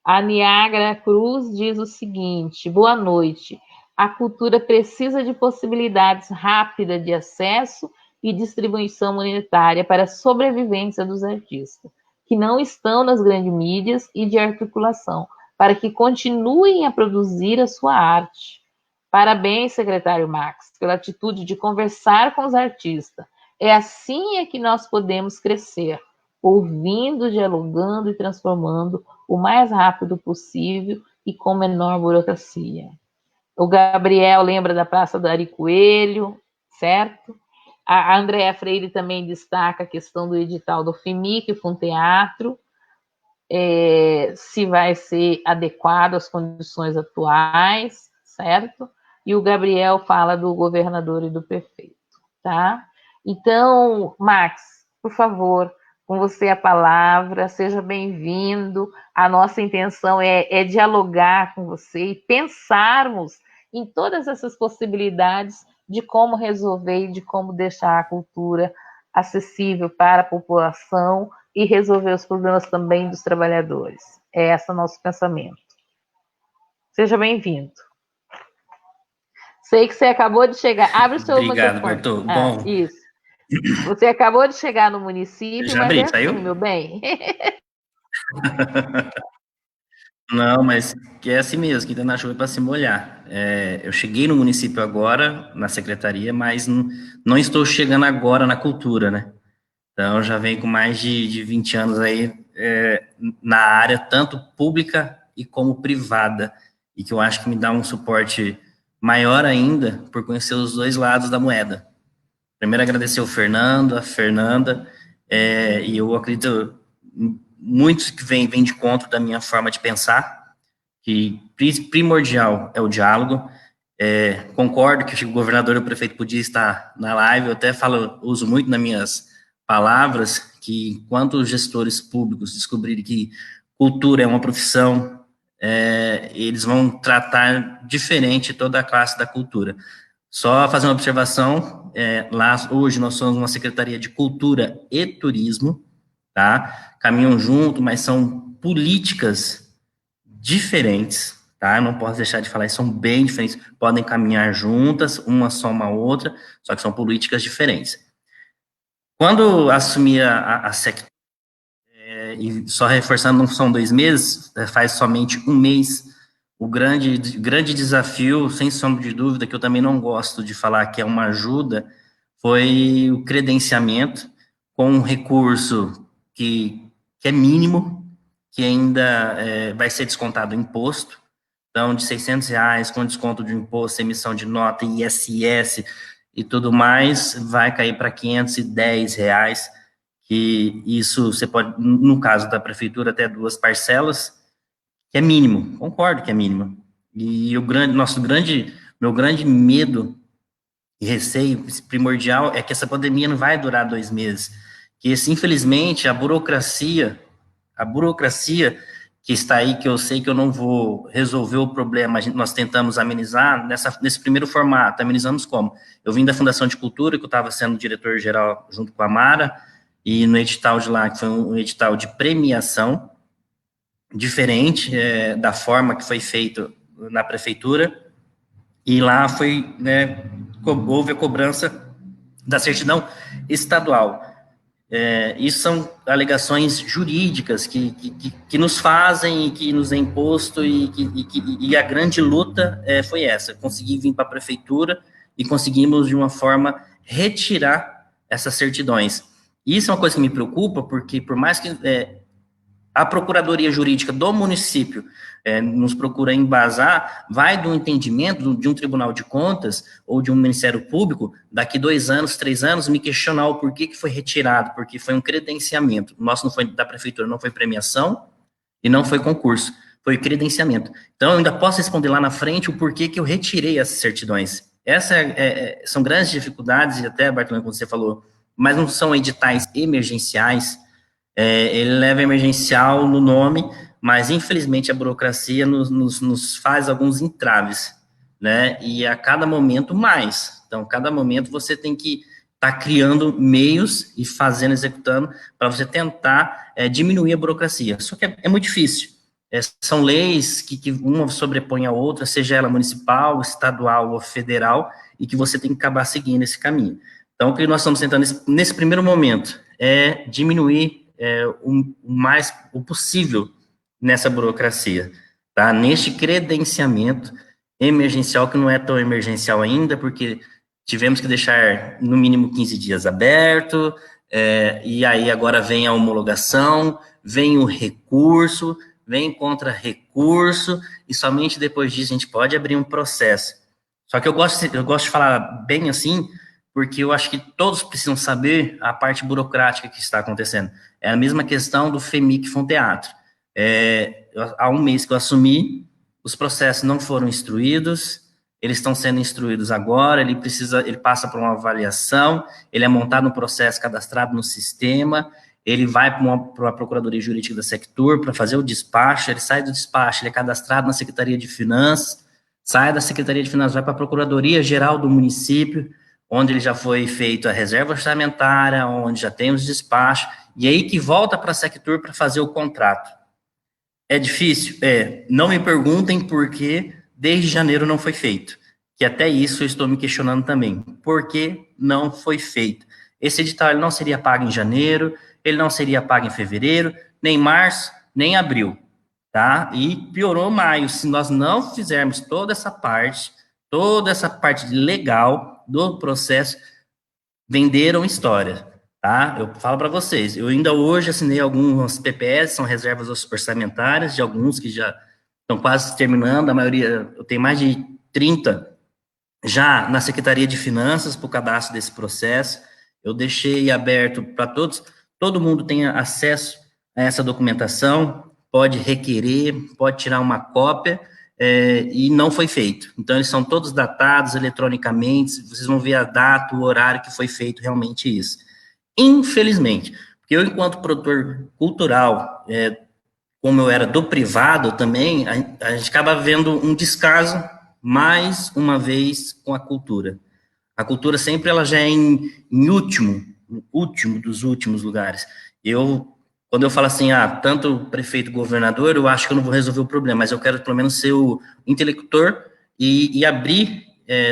A Niagra Cruz diz o seguinte: boa noite. A cultura precisa de possibilidades rápidas de acesso e distribuição monetária para a sobrevivência dos artistas, que não estão nas grandes mídias, e de articulação, para que continuem a produzir a sua arte. Parabéns, secretário Max, pela atitude de conversar com os artistas. É assim que nós podemos crescer, ouvindo, dialogando e transformando o mais rápido possível e com menor burocracia. O Gabriel lembra da Praça do Ari Coelho, certo? A Andréa Freire também destaca a questão do edital do FIMIC, Funteatro, se vai ser adequado às condições atuais, certo? E o Gabriel fala do governador e do prefeito, tá? Então, Max, por favor, com você a palavra, seja bem-vindo. A nossa intenção é dialogar com você e pensarmos em todas essas possibilidades de como resolver e de como deixar a cultura acessível para a população e resolver os problemas também dos trabalhadores. É esse o nosso pensamento. Seja bem-vindo. Sei que você acabou de chegar. Abre o seu Obrigado, microfone. Bartô. Bom, isso. Você acabou de chegar no município, já mas abri, assim, saiu? meu bem. Não, mas que é assim mesmo, que tá na chuva para se molhar. Eu cheguei no município agora, na secretaria, mas não estou chegando agora na cultura, né? Então, já venho com mais de 20 anos aí na área, tanto pública e como privada, e que eu acho que me dá um suporte maior ainda por conhecer os dois lados da moeda. Primeiro, agradecer o Fernando, a Fernanda, e eu acredito muito que vem de encontro da minha forma de pensar, que primordial é o diálogo. Concordo que o governador e o prefeito podiam estar na live, eu até uso muito nas minhas palavras, que enquanto os gestores públicos descobrirem que cultura é uma profissão, eles vão tratar diferente toda a classe da cultura. Só fazer uma observação, lá hoje nós somos uma Secretaria de Cultura e Turismo, tá? Caminham junto, mas são políticas diferentes, tá? Eu não posso deixar de falar, eles são bem diferentes, podem caminhar juntas, uma soma a outra, só que são políticas diferentes. Quando assumi a SEC, e só reforçando, não são 2 meses, faz somente 1 mês, o grande desafio, sem sombra de dúvida, que eu também não gosto de falar que é uma ajuda, foi o credenciamento com um recurso que é mínimo, que ainda vai ser descontado o imposto. Então, de R$600, com desconto de imposto, emissão de nota, ISS e tudo mais, vai cair para R$510, que isso você pode, no caso da prefeitura, até 2 parcelas, que é mínimo, concordo que é mínimo. E meu grande medo e receio primordial é que essa pandemia não vai durar 2 meses, que infelizmente a burocracia que está aí, que eu sei que eu não vou resolver o problema, nós tentamos amenizar nesse primeiro formato. Amenizamos como? Eu vim da Fundação de Cultura, que eu estava sendo diretor-geral junto com a Mara, e no edital de lá, que foi um edital de premiação, diferente da forma que foi feito na prefeitura, e lá foi, né, houve a cobrança da certidão estadual. Isso são alegações jurídicas que nos fazem e que nos é imposto, e a grande luta foi essa, conseguir vir para a prefeitura e conseguimos, de uma forma, retirar essas certidões. Isso é uma coisa que me preocupa, porque por mais que a Procuradoria Jurídica do município nos procura embasar, vai do entendimento de um Tribunal de Contas ou de um Ministério Público, daqui 2 anos, 3 anos, me questionar o porquê que foi retirado, porque foi um credenciamento. O nosso não foi da prefeitura, não foi premiação e não foi concurso, foi credenciamento. Então, eu ainda posso responder lá na frente o porquê que eu retirei essas certidões. São grandes dificuldades, e até, Bartolomeu, como você falou, mas não são editais emergenciais. Ele leva emergencial no nome, mas infelizmente a burocracia nos faz alguns entraves, né? E a cada momento mais. Então, cada momento você tem que estar criando meios e fazendo, executando, para você tentar diminuir a burocracia. Só que é muito difícil. São leis que uma sobrepõe a outra, seja ela municipal, estadual ou federal, e que você tem que acabar seguindo esse caminho. Então, o que nós estamos tentando nesse primeiro momento é diminuir o possível nessa burocracia, tá? Neste credenciamento emergencial, que não é tão emergencial ainda, porque tivemos que deixar no mínimo 15 dias aberto, e aí agora vem a homologação, vem o recurso, vem contra-recurso, e somente depois disso a gente pode abrir um processo. Só que eu gosto de falar bem assim, porque eu acho que todos precisam saber a parte burocrática que está acontecendo. É a mesma questão do FEMIC Fonteatro. Há um mês que eu assumi, os processos não foram instruídos, eles estão sendo instruídos agora, ele passa por uma avaliação, ele é montado no processo cadastrado no sistema, ele vai para a Procuradoria Jurídica da Sectur para fazer o despacho, ele sai do despacho, ele é cadastrado na Secretaria de Finanças, sai da Secretaria de Finanças, vai para a Procuradoria Geral do município, onde ele já foi feito a reserva orçamentária, onde já tem os despachos, e aí que volta para a Sectur para fazer o contrato. É difícil? Não me perguntem por que desde janeiro não foi feito, que até isso eu estou me questionando também. Por que não foi feito? Esse edital ele não seria pago em janeiro, ele não seria pago em fevereiro, nem março, nem abril, tá? E piorou maio, se nós não fizermos toda essa parte legal do processo, venderam história, tá? Eu falo para vocês, eu ainda hoje assinei algumas PPS, são reservas orçamentárias, de alguns que já estão quase terminando, a maioria, eu tenho mais de 30 já na Secretaria de Finanças para o cadastro desse processo, eu deixei aberto para todos, todo mundo tem acesso a essa documentação, pode requerer, pode tirar uma cópia, e não foi feito. Então, eles são todos datados eletronicamente, vocês vão ver a data, o horário que foi feito realmente isso. Infelizmente, porque eu, enquanto produtor cultural, como eu era do privado também, a gente acaba vendo um descaso, mais uma vez, com a cultura. A cultura sempre ela já é em último dos últimos lugares. Quando eu falo assim, tanto prefeito, governador, eu acho que eu não vou resolver o problema, mas eu quero pelo menos ser o interlocutor e abrir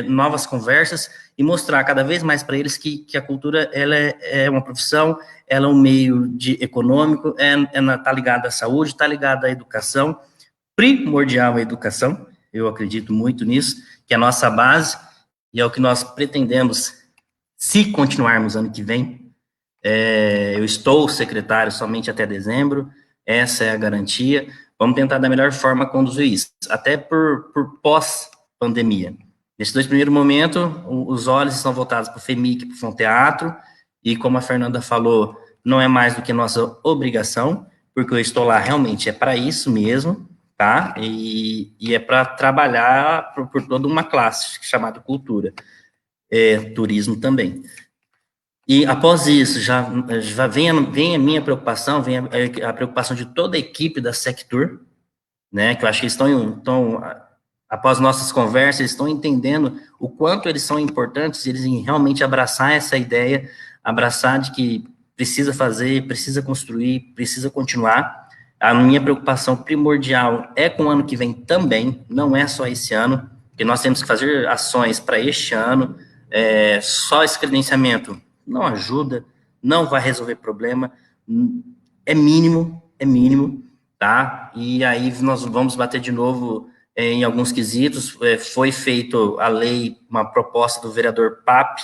novas conversas e mostrar cada vez mais para eles que a cultura ela é uma profissão, ela é um meio econômico, está ligada à saúde, está ligada à educação, primordial a educação, eu acredito muito nisso, que é a nossa base, e é o que nós pretendemos, se continuarmos ano que vem. Eu estou secretário somente até dezembro, essa é a garantia, vamos tentar da melhor forma conduzir isso, até por pós-pandemia. Nesses 2 primeiros momentos, os olhos estão voltados para o FEMIC, para o Fonteatro, e como a Fernanda falou, não é mais do que nossa obrigação, porque eu estou lá realmente para isso mesmo, tá? E é para trabalhar por toda uma classe chamada cultura, turismo também. E após isso, já vem a minha preocupação, vem a preocupação de toda a equipe da Sectur, né, que eu acho que eles estão após nossas conversas, eles estão entendendo o quanto eles são importantes, eles realmente abraçar essa ideia, abraçar de que precisa fazer, precisa construir, precisa continuar. A minha preocupação primordial é com o ano que vem também, não é só esse ano, porque nós temos que fazer ações para este ano. Só esse credenciamento não ajuda, não vai resolver problema, é mínimo, tá? E aí nós vamos bater de novo em alguns quesitos. Foi feito a lei, uma proposta do vereador Pape,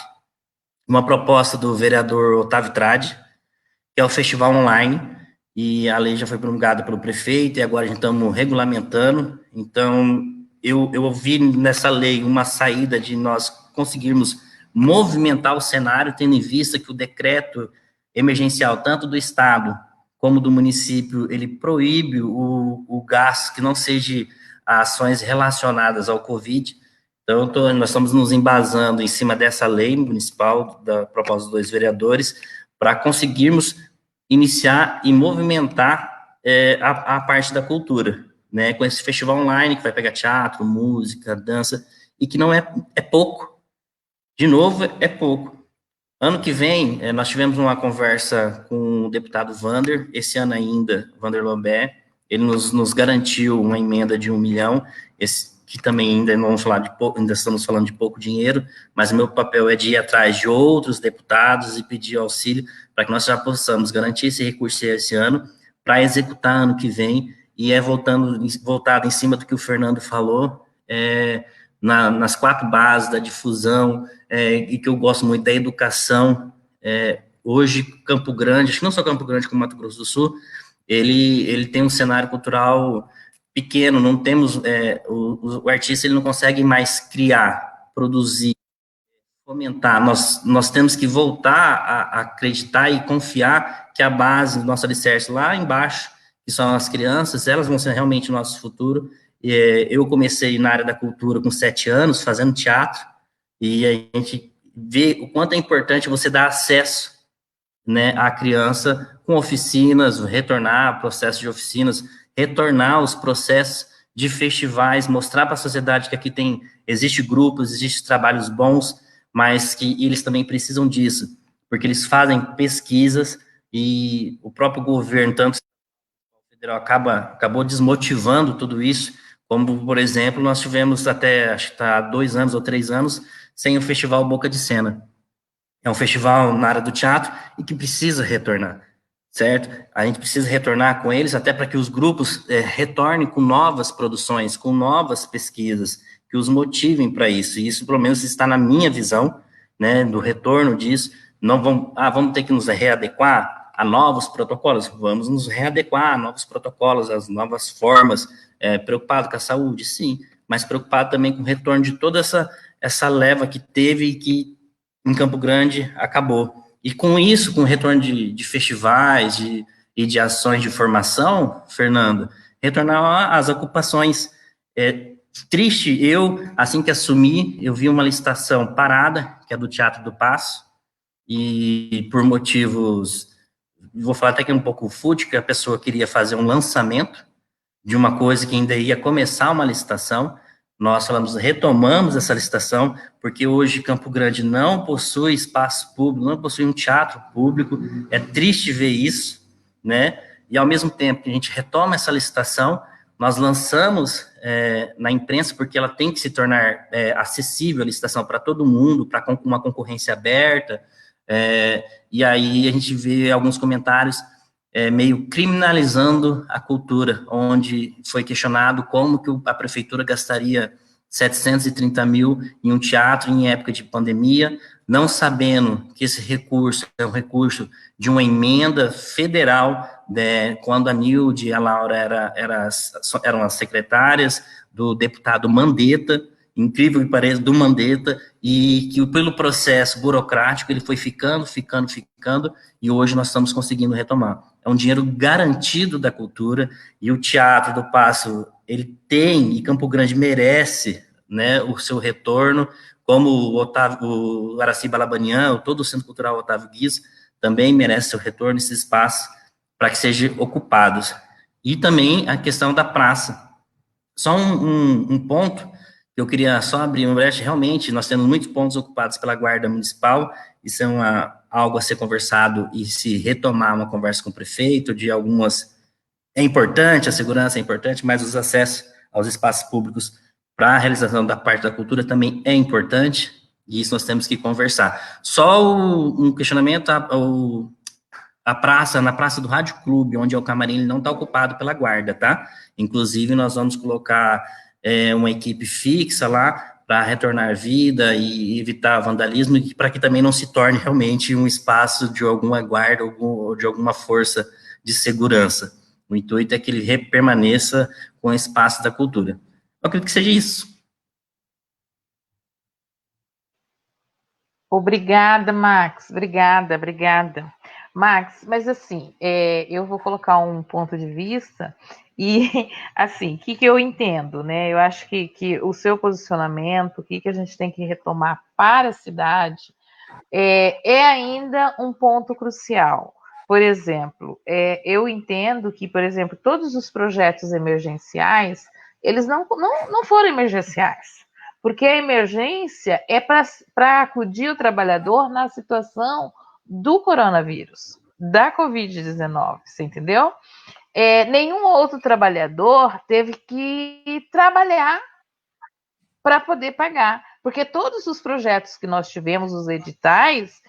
uma proposta do vereador Otávio Tradi, que é o festival online, e a lei já foi promulgada pelo prefeito, e agora a gente estamos regulamentando. Então, eu vi nessa lei uma saída de nós conseguirmos movimentar o cenário, tendo em vista que o decreto emergencial, tanto do Estado como do município, ele proíbe o gasto que não seja ações relacionadas ao Covid. Então, nós estamos nos embasando em cima dessa lei municipal, da proposta dos 2 vereadores, para conseguirmos iniciar e movimentar a parte da cultura, né, com esse festival online, que vai pegar teatro, música, dança, e que não é pouco. De novo, é pouco. Ano que vem, nós tivemos uma conversa com o deputado Vander, esse ano ainda, Vander Lobé, ele nos garantiu uma emenda de 1 milhão, que também ainda não vamos falar de pouco, ainda estamos falando de pouco dinheiro, mas o meu papel é de ir atrás de outros deputados e pedir auxílio para que nós já possamos garantir esse recurso esse ano, para executar ano que vem, e voltado em cima do que o Fernando falou, nas 4 bases da difusão, e que eu gosto muito da educação. Hoje, Campo Grande, acho que não só Campo Grande, como Mato Grosso do Sul, ele tem um cenário cultural pequeno, não temos, o artista ele não consegue mais criar, produzir, fomentar. Nós temos que voltar a acreditar e confiar que a base, nosso alicerce lá embaixo, que são as crianças, elas vão ser realmente o nosso futuro. Eu comecei na área da cultura com 7 anos, fazendo teatro, e a gente vê o quanto é importante você dar acesso, né, à criança com oficinas, retornar processo de oficinas, retornar os processos de festivais, mostrar para a sociedade que aqui existe grupos, existem trabalhos bons, mas que eles também precisam disso, porque eles fazem pesquisas e o próprio governo, tanto o federal, acabou desmotivando tudo isso, como, por exemplo, nós tivemos até, acho que está há 2 anos ou 3 anos, sem o Festival Boca de Cena. É um festival na área do teatro e que precisa retornar, certo? A gente precisa retornar com eles, até para que os grupos retornem com novas produções, com novas pesquisas, que os motivem para isso. E isso, pelo menos, está na minha visão, né, do retorno disso. Não vamos ter que nos readequar a novos protocolos, vamos nos readequar a novos protocolos, as novas formas, preocupado com a saúde, sim, mas preocupado também com o retorno de toda essa leva que teve e que em Campo Grande acabou. E com isso, com o retorno de festivais e de ações de formação, Fernando, retornar às ocupações. Triste, assim que assumi, eu vi uma licitação parada, que é do Teatro do Paço, e por motivos, vou falar até que um pouco fútil, que a pessoa queria fazer um lançamento de uma coisa que ainda ia começar uma licitação. Nós retomamos essa licitação, porque hoje Campo Grande não possui espaço público, não possui um teatro público, é triste ver isso, né? E ao mesmo tempo que a gente retoma essa licitação, nós lançamos na imprensa, porque ela tem que se tornar acessível a licitação para todo mundo, para uma concorrência aberta, e aí a gente vê alguns comentários meio criminalizando a cultura, onde foi questionado como que a prefeitura gastaria 730 mil em um teatro em época de pandemia, não sabendo que esse recurso é um recurso de uma emenda federal, quando a Nilde e a Laura eram as secretárias do deputado Mandetta, incrível que pareça, do Mandetta, e que pelo processo burocrático ele foi ficando, e hoje nós estamos conseguindo retomar. É um dinheiro garantido da cultura, e o Teatro do Paço, ele tem, e Campo Grande merece, né, o seu retorno, como o Araci Balabanian, todo o Centro Cultural Otávio Guiz, também merece seu retorno, esse espaço, para que sejam ocupados. E também a questão da praça. Só um ponto, que eu queria só abrir uma brecha, realmente, nós temos muitos pontos ocupados pela Guarda Municipal, isso é algo a ser conversado e se retomar uma conversa com o prefeito, de algumas é importante, a segurança é importante, mas os acessos aos espaços públicos para a realização da parte da cultura também é importante, e isso nós temos que conversar. Só um questionamento, a praça, na Praça do Rádio Clube, onde é o camarim, ele não está ocupado pela guarda, tá? Inclusive, nós vamos colocar uma equipe fixa lá para retornar vida e evitar vandalismo, e para que também não se torne realmente um espaço de alguma guarda ou de alguma força de segurança. O intuito é que ele permaneça com o espaço da cultura. Eu acredito que seja isso. Obrigada, Max. Obrigada. Max, mas assim, eu vou colocar um ponto de vista e, assim, o que eu entendo, né? Eu acho que o seu posicionamento, o que a gente tem que retomar para a cidade, é ainda um ponto crucial. Por exemplo, eu entendo que, por exemplo, todos os projetos emergenciais, eles não foram emergenciais. Porque a emergência é para acudir o trabalhador na situação do coronavírus, da Covid-19, você entendeu? Nenhum outro trabalhador teve que trabalhar para poder pagar, porque todos os projetos que nós tivemos, os editais,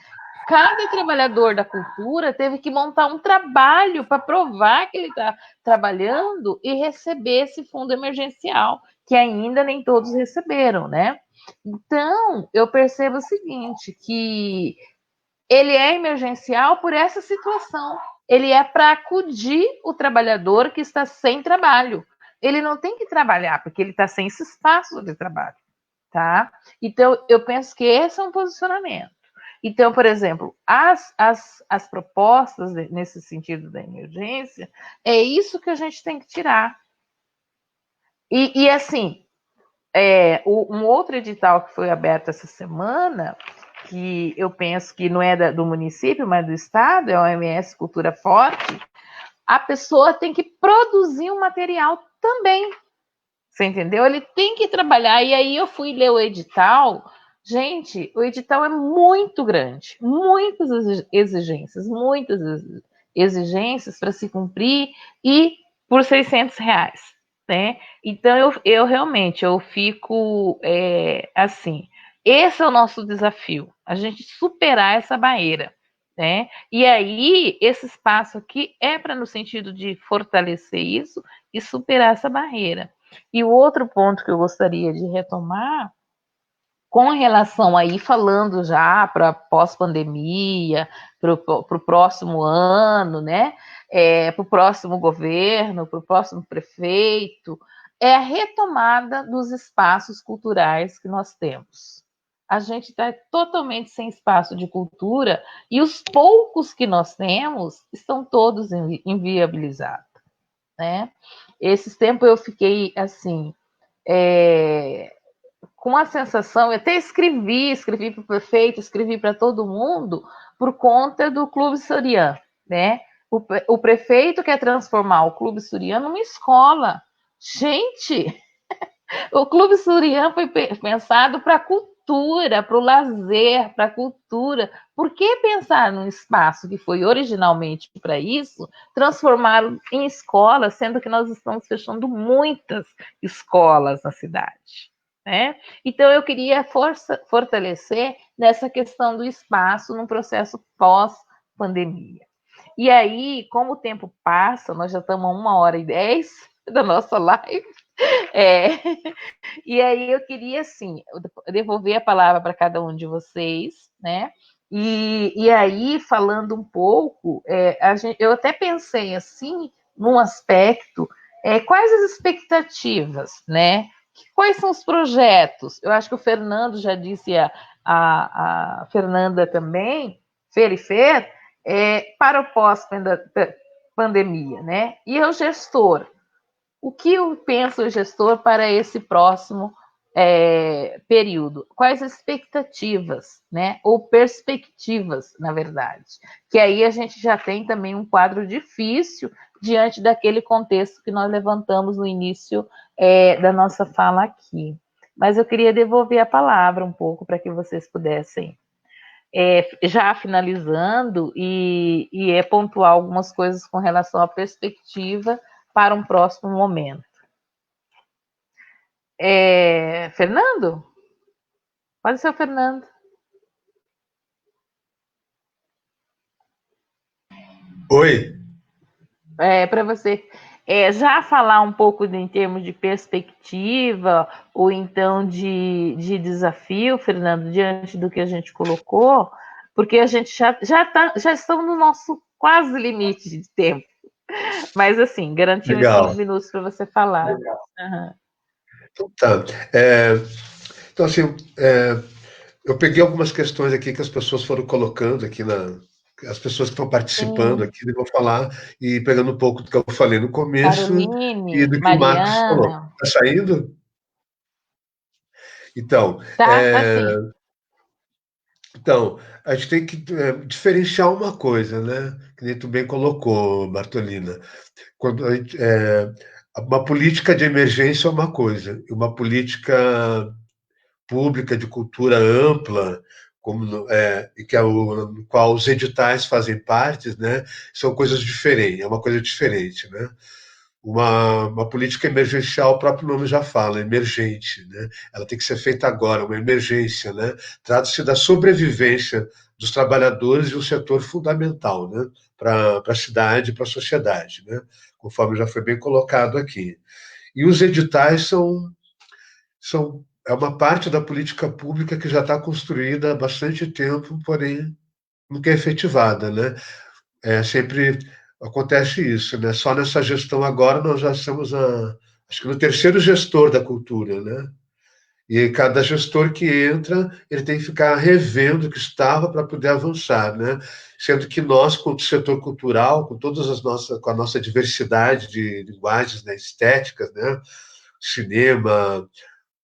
cada trabalhador da cultura teve que montar um trabalho para provar que ele está trabalhando e receber esse fundo emergencial, que ainda nem todos receberam, né? Então, eu percebo o seguinte, que ele é emergencial por essa situação. Ele é para acudir o trabalhador que está sem trabalho. Ele não tem que trabalhar, porque ele está sem esse espaço de trabalho, tá? Então, eu penso que esse é um posicionamento. Então, por exemplo, as propostas nesse sentido da emergência, é isso que a gente tem que tirar. E assim, um outro edital que foi aberto essa semana, que eu penso que não é do município, mas do estado, é o OMS Cultura Forte, a pessoa tem que produzir um material também. Você entendeu? Ele tem que trabalhar. E aí eu fui ler o edital. Gente, o edital é muito grande, muitas exigências para se cumprir e por R$ 600, né? Então eu realmente fico assim. Esse é o nosso desafio, a gente superar essa barreira, né? E aí esse espaço aqui é para no sentido de fortalecer isso e superar essa barreira. E o outro ponto que eu gostaria de retomar, com relação aí, falando já para pós-pandemia, para o próximo ano, né? Para o próximo governo, para o próximo prefeito, é a retomada dos espaços culturais que nós temos. A gente está totalmente sem espaço de cultura e os poucos que nós temos estão todos inviabilizados, né? Esses tempos eu fiquei assim, com a sensação, eu até escrevi para o prefeito, escrevi para todo mundo, por conta do Clube Surian, né? O prefeito quer transformar o Clube Surian numa escola. Gente, o Clube Surian foi pensado para a cultura, para o lazer, para a cultura. Por que pensar num espaço que foi originalmente para isso, transformá-lo em escola, sendo que nós estamos fechando muitas escolas na cidade, né? Então, eu queria fortalecer nessa questão do espaço num processo pós-pandemia. E aí, como o tempo passa, nós já estamos a 1h10 da nossa live, e aí eu queria, assim, devolver a palavra para cada um de vocês, né? E aí, falando um pouco, eu até pensei, assim, num aspecto, quais as expectativas, né? Quais são os projetos? Eu acho que o Fernando já disse, a Fernanda também, Fer, para o pós-pandemia, né? E o gestor, o que pensa o gestor para esse próximo período? Quais expectativas, né? Ou perspectivas, na verdade? Que aí a gente já tem também um quadro difícil diante daquele contexto que nós levantamos no início da nossa fala aqui. Mas eu queria devolver a palavra um pouco para que vocês pudessem, já finalizando, e pontuar algumas coisas com relação à perspectiva para um próximo momento. Fernando? Pode ser o Fernando. Oi. Para você já falar um pouco em termos de perspectiva ou então de desafio, Fernando, diante do que a gente colocou, porque a gente já estamos no nosso quase limite de tempo. Mas, assim, garantir uns 15 minutos para você falar. Uhum. Então, tá. Então, assim, eu peguei algumas questões aqui que as pessoas foram colocando aqui as pessoas que estão participando aqui, eu vou falar e pegando um pouco do que eu falei no começo Caroline, e do que o Marcos falou. Mariana. Está saindo? Então, tá assim. Então, a gente tem que diferenciar uma coisa, né? Que nem tu bem colocou, Bartolina. Quando uma política de emergência é uma coisa, e uma política pública de cultura ampla, e que no qual os editais fazem parte, né? São coisas diferentes, é uma coisa diferente, né? Uma política emergencial, o próprio nome já fala, emergente, né? Ela tem que ser feita agora, uma emergência, né? Trata-se da sobrevivência dos trabalhadores de um setor fundamental, né? Para a cidade, para a sociedade, né? Conforme já foi bem colocado aqui. E os editais é uma parte da política pública que já está construída há bastante tempo, porém nunca é efetivada, né? Sempre acontece isso, né? Só nessa gestão agora nós já estamos, acho que no terceiro gestor da cultura, né? E cada gestor que entra, ele tem que ficar revendo o que estava para poder avançar, né? Sendo que nós, como setor cultural, com a nossa diversidade de linguagens, né, estéticas, né? Cinema,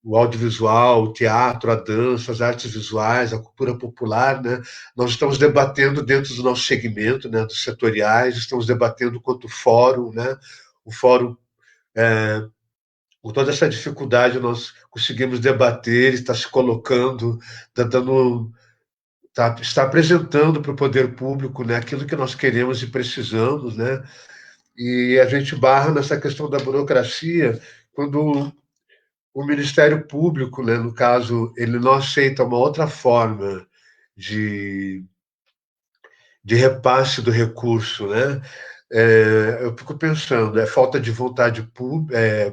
o audiovisual, o teatro, a dança, as artes visuais, a cultura popular, né? Nós estamos debatendo dentro do nosso segmento, né, dos setoriais, estamos debatendo quanto fórum, né? O fórum, com toda essa dificuldade, nós conseguimos debater, está se colocando, está apresentando para o poder público, né, aquilo que nós queremos e precisamos, né? E a gente barra nessa questão da burocracia quando o Ministério Público, né, no caso, ele não aceita uma outra forma de, de repasse do recurso, né? Eu fico pensando, é falta de vontade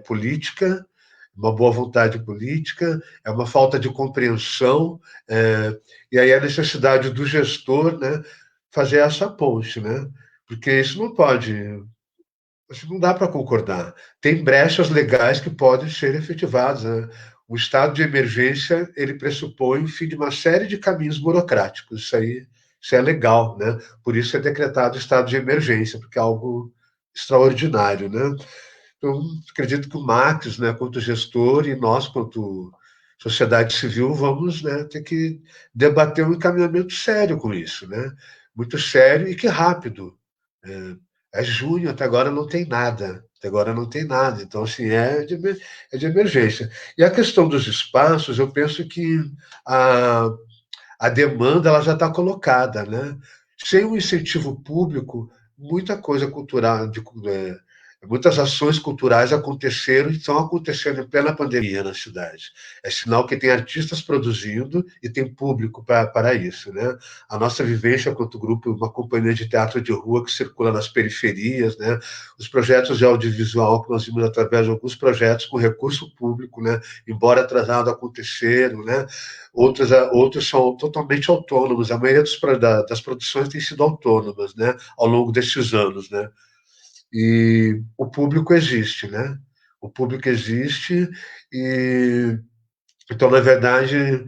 política, uma boa vontade política, é uma falta de compreensão, e aí a necessidade do gestor, né, fazer essa ponte, né? Porque isso não pode, isso não dá para concordar. Tem brechas legais que podem ser efetivadas, né? O estado de emergência, ele pressupõe o fim de uma série de caminhos burocráticos. Isso é legal, né? Por isso é decretado estado de emergência, porque é algo extraordinário, né? Então, acredito que o Max, né, quanto gestor, e nós, quanto sociedade civil, vamos, né, ter que debater um encaminhamento sério com isso, né? Muito sério e que rápido. É junho, até agora não tem nada. Até agora não tem nada. Então, assim, é de emergência. E a questão dos espaços, eu penso que a, a demanda ela já está colocada, né? Sem um incentivo público, muita coisa cultural, muitas ações culturais aconteceram e estão acontecendo em plena pandemia na cidade. É sinal que tem artistas produzindo e tem público para isso, né? A nossa vivência quanto grupo, uma companhia de teatro de rua que circula nas periferias, né? Os projetos de audiovisual que nós vimos através de alguns projetos com recurso público, né? Embora atrasado aconteceram, né? Outros são totalmente autônomos. A maioria das produções tem sido autônomas, né? Ao longo desses anos, né? E o público existe, né? O público existe e então, na verdade,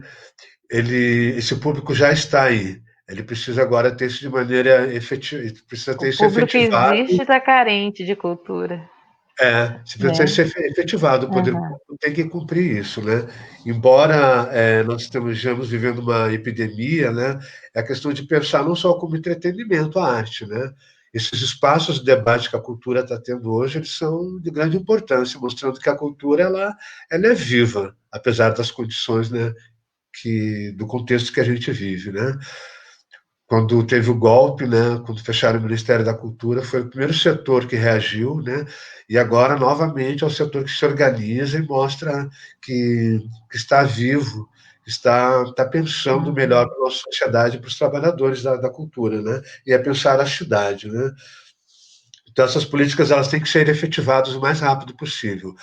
esse público já está aí. Ele precisa agora ter isso de maneira efetiva, precisa ter isso O público efetivado. existe e está carente de cultura. Se precisa ser efetivado, o poder público tem que cumprir isso, né? Embora nós estejamos vivendo uma epidemia, né? É a questão de pensar não só como entretenimento, a arte, né? Esses espaços de debate que a cultura está tendo hoje, eles são de grande importância, mostrando que a cultura ela é viva, apesar das condições, né? Do contexto que a gente vive, né? quando teve o golpe, né, quando fecharam o Ministério da Cultura, foi o primeiro setor que reagiu, né, e agora, novamente, é o setor que se organiza e mostra que está vivo, está pensando melhor para a nossa sociedade, para os trabalhadores da cultura, né, e é pensar a cidade, né. Então, essas políticas elas têm que ser efetivadas o mais rápido possível.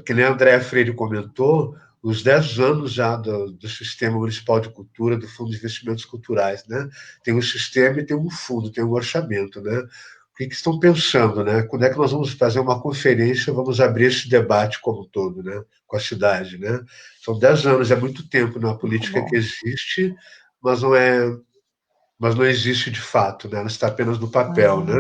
Que nem a Andréa Freire comentou, os 10 anos já do Sistema Municipal de Cultura, do Fundo de Investimentos Culturais, né? Tem um sistema e tem um fundo, tem um orçamento, né? O que estão pensando, né? Quando é que nós vamos fazer uma conferência, vamos abrir esse debate como um todo, né? Com a cidade, né? São 10 anos, é muito tempo numa política que existe, mas mas não existe de fato, né? Ela está apenas no papel, né?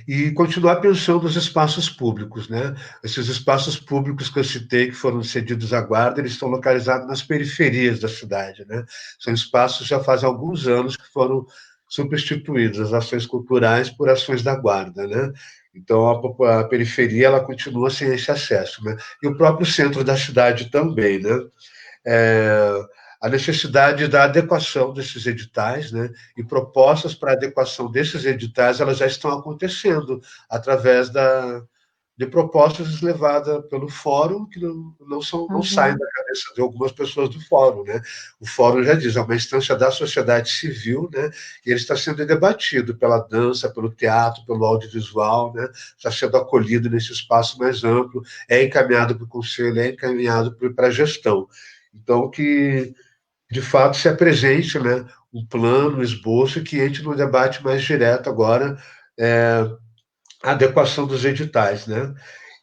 E continuar pensando nos espaços públicos, né? Esses espaços públicos que eu citei, que foram cedidos à Guarda, eles estão localizados nas periferias da cidade, né? São espaços já faz alguns anos que foram substituídos, as ações culturais por ações da Guarda, né? Então, a periferia, ela continua sem esse acesso, né? E o próprio centro da cidade também, né? É, a necessidade da adequação desses editais, né, e propostas para adequação desses editais, elas já estão acontecendo através de propostas levadas pelo fórum, que não saem da cabeça de algumas pessoas do fórum, né? O fórum já diz, é uma instância da sociedade civil, né? E ele está sendo debatido pela dança, pelo teatro, pelo audiovisual, né? Está sendo acolhido nesse espaço mais amplo, é encaminhado para o conselho, é encaminhado para a gestão. Então, que de fato se apresente, né, um plano, um esboço que entre no debate mais direto agora, a adequação dos editais, né?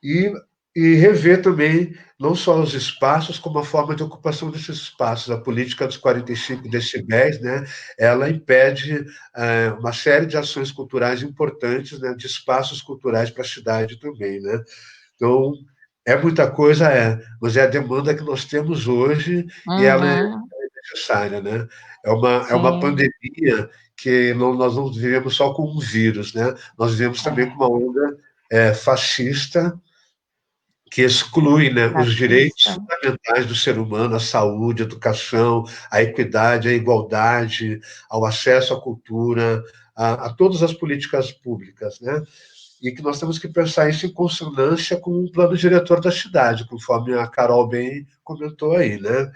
E, e rever também não só os espaços, como a forma de ocupação desses espaços. A política dos 45 decibéis, né, ela impede uma série de ações culturais importantes, né, de espaços culturais para a cidade também, né? Então, é muita coisa, mas é a demanda que nós temos hoje e ela é necessária, né? É uma pandemia que nós não vivemos só com um vírus, né? Nós vivemos também com uma onda fascista que exclui, né, os direitos fundamentais do ser humano, a saúde, a educação, a equidade, a igualdade, ao acesso à cultura, a todas as políticas públicas, né? E que nós temos que pensar isso em consonância com o plano diretor da cidade, conforme a Carol bem comentou aí, né?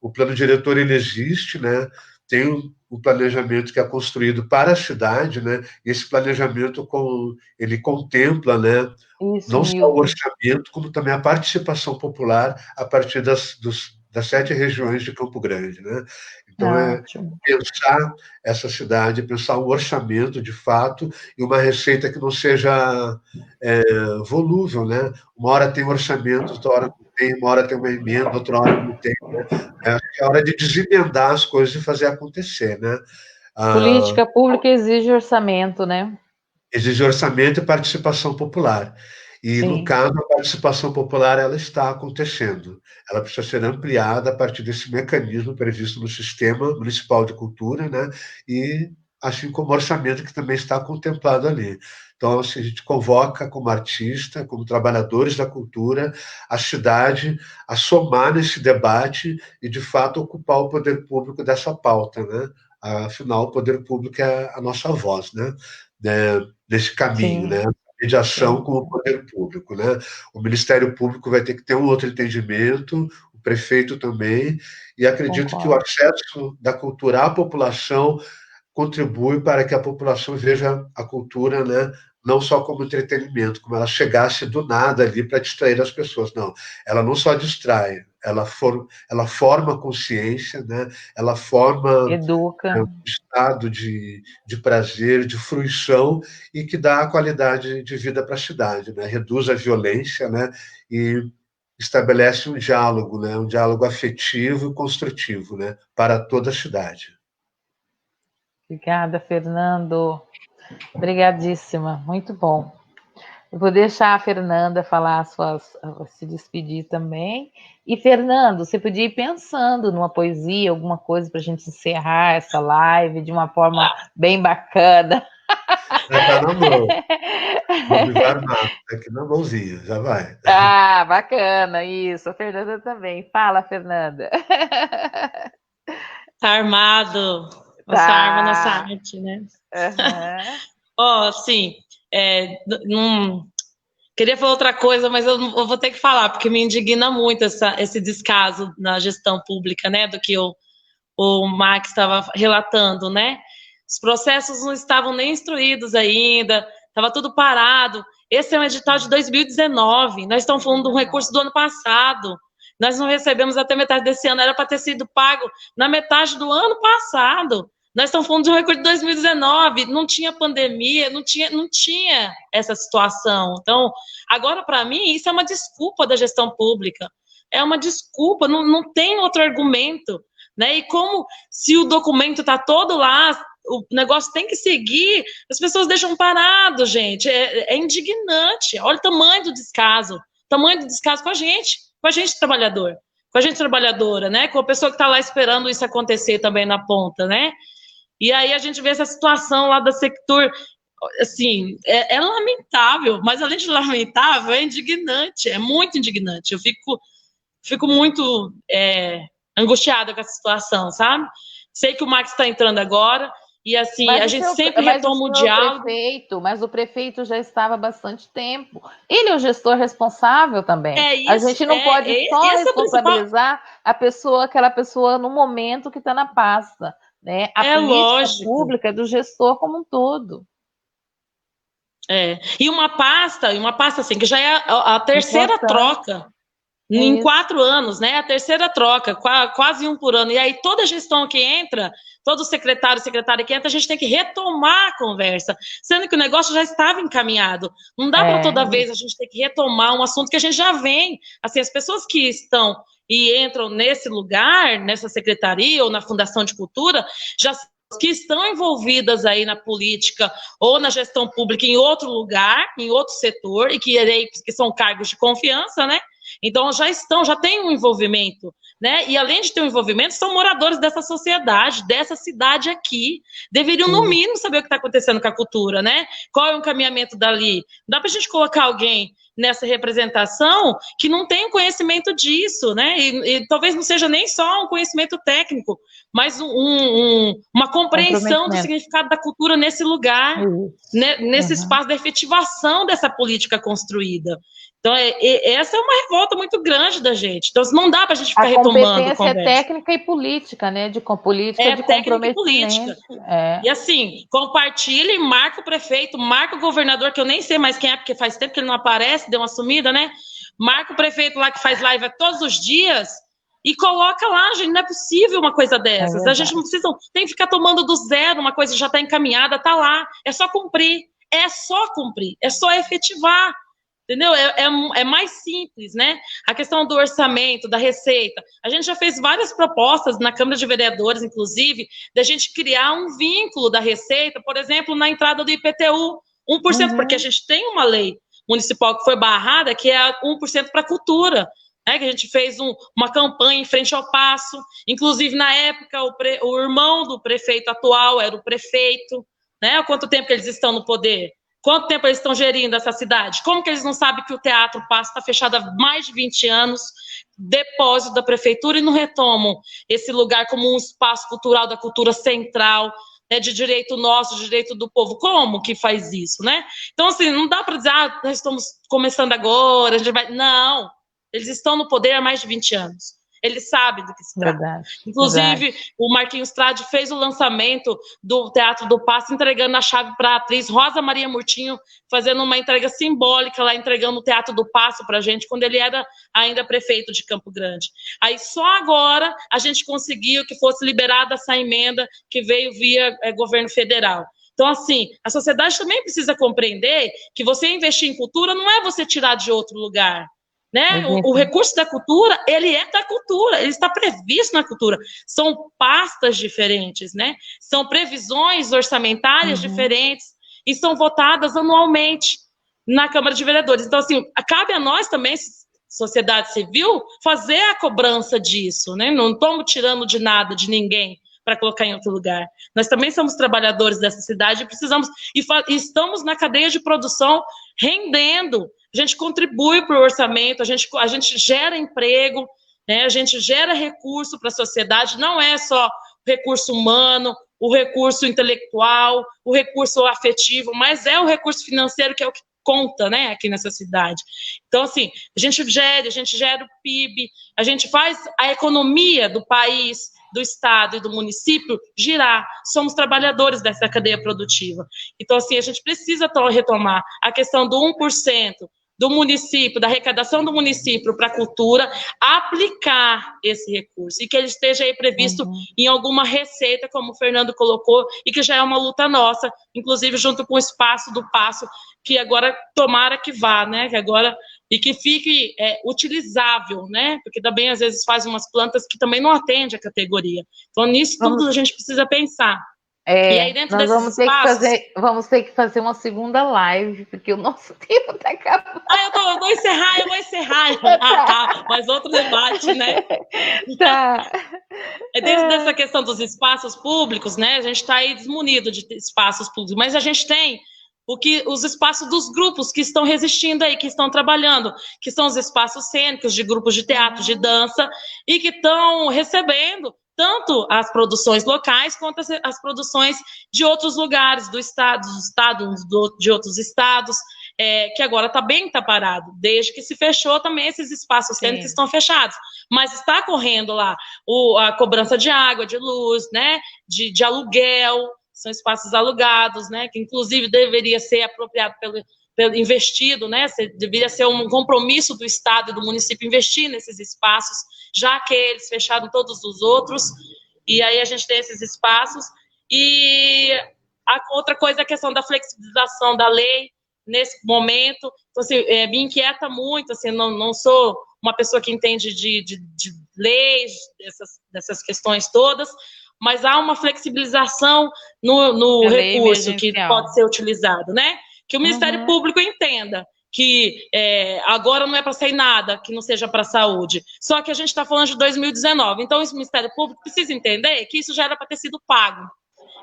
O plano diretor ele existe, né? Tem um planejamento que é construído para a cidade, né? E esse planejamento ele contempla, né? Isso, Não só o Milton. orçamento, como também a participação popular a partir das 7 regiões de Campo Grande, né? Então, Ótimo. pensar essa cidade, pensar um orçamento de fato e uma receita que não seja volúvel, né? Uma hora tem um orçamento, outra hora não tem, uma hora tem uma emenda, outra hora não tem, né? É hora de desemendar as coisas e fazer acontecer, né? Política pública exige orçamento, né? Exige orçamento e participação popular. E, no Sim. caso, a participação popular ela está acontecendo. Ela precisa ser ampliada a partir desse mecanismo previsto no Sistema Municipal de Cultura, né? E assim como o orçamento que também está contemplado ali. Então, assim, a gente convoca como artista, como trabalhadores da cultura, a cidade a somar nesse debate e, de fato, ocupar o poder público dessa pauta, né? Afinal, o poder público é a nossa voz, né? Desse caminho, né? Mediação com o poder público, né? O Ministério Público vai ter que ter um outro entendimento, o prefeito também, e acredito que o acesso da cultura à população contribui para que a população veja a cultura, né, não só como entretenimento, como ela chegasse do nada ali para distrair as pessoas. Não, ela não só distrai, ela forma consciência, né, ela forma Educa. um estado de prazer, de fruição e que dá qualidade de vida para a cidade, né, reduz a violência, né, e estabelece um diálogo, né, um diálogo afetivo e construtivo, né, para toda a cidade. Obrigada, Fernando. Obrigadíssima. Muito bom. Eu vou deixar a Fernanda falar se despedir também. E, Fernando, você podia ir pensando numa poesia, alguma coisa para a gente encerrar essa live de uma forma bem bacana. Já está na mão. Vou me armar aqui na mãozinha, já vai. Ah, bacana, isso. A Fernanda também. Fala, Fernanda. Tá armado. Nossa arma, nossa arte, né? Sim, não... Queria falar outra coisa, mas eu vou ter que falar, porque me indigna muito esse descaso na gestão pública, né, do que o Max estava relatando, né? Os processos não estavam nem instruídos ainda, estava tudo parado. Esse é um edital de 2019, nós estamos falando de um recurso do ano passado. Nós não recebemos até metade desse ano, era para ter sido pago na metade do ano passado. Nós estamos falando de um recurso de 2019, não tinha pandemia, não tinha essa situação. Então, agora, para mim, isso é uma desculpa da gestão pública. É uma desculpa, não tem outro argumento. Né? E como se o documento está todo lá, o negócio tem que seguir, as pessoas deixam parado, gente. É indignante. Olha o tamanho do descaso. Com a gente trabalhador, com a gente trabalhadora, né? Com a pessoa que está lá esperando isso acontecer também na ponta, né? E aí a gente vê essa situação lá da Sectur, assim, é lamentável, mas além de lamentável, é indignante, é muito indignante. Eu fico muito angustiada com essa situação, sabe? Sei que o Max está entrando agora, e assim, a gente sempre retoma o diálogo. Mas o prefeito já estava há bastante tempo. Ele é o gestor responsável também. A gente não pode só responsabilizar aquela pessoa no momento que está na pasta. Né? A política pública é do gestor como um todo. E uma pasta assim, que já é a terceira troca em 4 anos, né? A terceira troca, quase 1 por ano. E aí toda gestão que entra, todo secretário que entra, a gente tem que retomar a conversa, sendo que o negócio já estava encaminhado. Não dá para toda vez a gente ter que retomar um assunto que a gente já vem. Assim, as pessoas que estão e entram nesse lugar, nessa secretaria ou na Fundação de Cultura, que estão envolvidas aí na política ou na gestão pública em outro lugar, em outro setor, e que são cargos de confiança, né? Então já tem um envolvimento, né? E além de ter um envolvimento, são moradores dessa sociedade, dessa cidade aqui, deveriam no mínimo saber o que está acontecendo com a cultura, né? Qual é o encaminhamento dali? Não dá para a gente colocar alguém nessa representação que não tem um disso, né? E talvez não seja nem só um conhecimento técnico, mas uma compreensão do significado da cultura nesse lugar, né? Nesse espaço da efetivação dessa política construída. Então, essa é uma revolta muito grande da gente. Então, não dá para a gente ficar retomando a conversa. A competência é técnica e política, né? De política de comprometimento. E assim, compartilha e marca o prefeito, marca o governador, que eu nem sei mais quem é, porque faz tempo que ele não aparece, deu uma sumida, né? Marca o prefeito lá que faz live todos os dias e coloca lá, gente. Não é possível uma coisa dessas. A gente não precisa, tem que ficar tomando do zero, uma coisa que já está encaminhada, está lá. É só cumprir, é só efetivar. Entendeu? É mais simples, né? A questão do orçamento, da receita. A gente já fez várias propostas na Câmara de Vereadores, inclusive, da gente criar um vínculo da receita, por exemplo, na entrada do IPTU, 1%, porque a gente tem uma lei municipal que foi barrada, que é 1% para a cultura, né? Que a gente fez uma campanha em frente ao Paço, inclusive na época o irmão do prefeito atual era o prefeito, né? Há quanto tempo que eles estão no poder? Quanto tempo eles estão gerindo essa cidade? Como que eles não sabem que o Teatro Paço está fechado há mais de 20 anos, depósito da prefeitura, e não retomam esse lugar como um espaço cultural da cultura central, né, de direito nosso, de direito do povo? Como que faz isso, né? Então, assim, não dá para dizer, nós estamos começando agora, a gente vai... Não, eles estão no poder há mais de 20 anos. Eles sabem do que se trata. Inclusive, o Marquinhos Tradi fez o lançamento do Teatro do Paço, entregando a chave para a atriz Rosa Maria Murtinho, fazendo uma entrega simbólica lá, entregando o Teatro do Paço para a gente, quando ele era ainda prefeito de Campo Grande. Aí, só agora, a gente conseguiu que fosse liberada essa emenda que veio via governo federal. Então, assim, a sociedade também precisa compreender que você investir em cultura não é você tirar de outro lugar. Né? O recurso da cultura, ele é da cultura, ele está previsto na cultura. São pastas diferentes, né? São previsões orçamentárias diferentes e são votadas anualmente na Câmara de Vereadores. Então, assim, cabe a nós também, sociedade civil, fazer a cobrança disso, né? Não estamos tirando de nada de ninguém para colocar em outro lugar. Nós também somos trabalhadores dessa cidade e precisamos, e estamos na cadeia de produção rendendo. A gente contribui para o orçamento, a gente gera emprego, né? A gente gera recurso para a sociedade, não é só recurso humano, o recurso intelectual, o recurso afetivo, mas é o recurso financeiro que é o que conta, né, aqui nessa cidade. Então, assim, a gente gera o PIB, a gente faz a economia do país, do estado e do município girar. Somos trabalhadores dessa cadeia produtiva. Então, assim, a gente precisa retomar a questão do 1% do município, da arrecadação do município para a cultura, aplicar esse recurso, e que ele esteja aí previsto em alguma receita, como o Fernando colocou, e que já é uma luta nossa, inclusive junto com o Espaço do Passo, que agora tomara que vá, né, que agora, e que fique utilizável, né, porque também às vezes faz umas plantas que também não atendem a categoria. Então, nisso tudo a gente precisa pensar. E aí, dentro nós desses espaços... vamos ter que fazer uma segunda live, porque o nosso tempo está acabando. Eu vou encerrar. Tá, mas outro debate, né? Tá. Dentro dessa questão dos espaços públicos, né? A gente está aí desmunido de espaços públicos, mas a gente tem os espaços dos grupos que estão resistindo aí, que estão trabalhando, que são os espaços cênicos de grupos de teatro, de dança, e que estão recebendo tanto as produções locais quanto as produções de outros lugares do estado, de outros estados, que agora tá parado. Desde que se fechou também, esses espaços cênicos estão fechados. Mas está correndo lá a cobrança de água, de luz, né, de aluguel, são espaços alugados, né, que inclusive deveria ser apropriado pelo investido, né, deveria ser um compromisso do Estado e do município investir nesses espaços, já que eles fecharam todos os outros, e aí a gente tem esses espaços. E a outra coisa é a questão da flexibilização da lei nesse momento. Então, assim, me inquieta muito, assim, não sou uma pessoa que entende de leis, dessas questões todas, mas há uma flexibilização no recurso que pode ser utilizado, né? Que o Ministério Público entenda que agora não é para sair nada que não seja para a saúde. Só que a gente está falando de 2019. Então, esse Ministério Público precisa entender que isso já era para ter sido pago.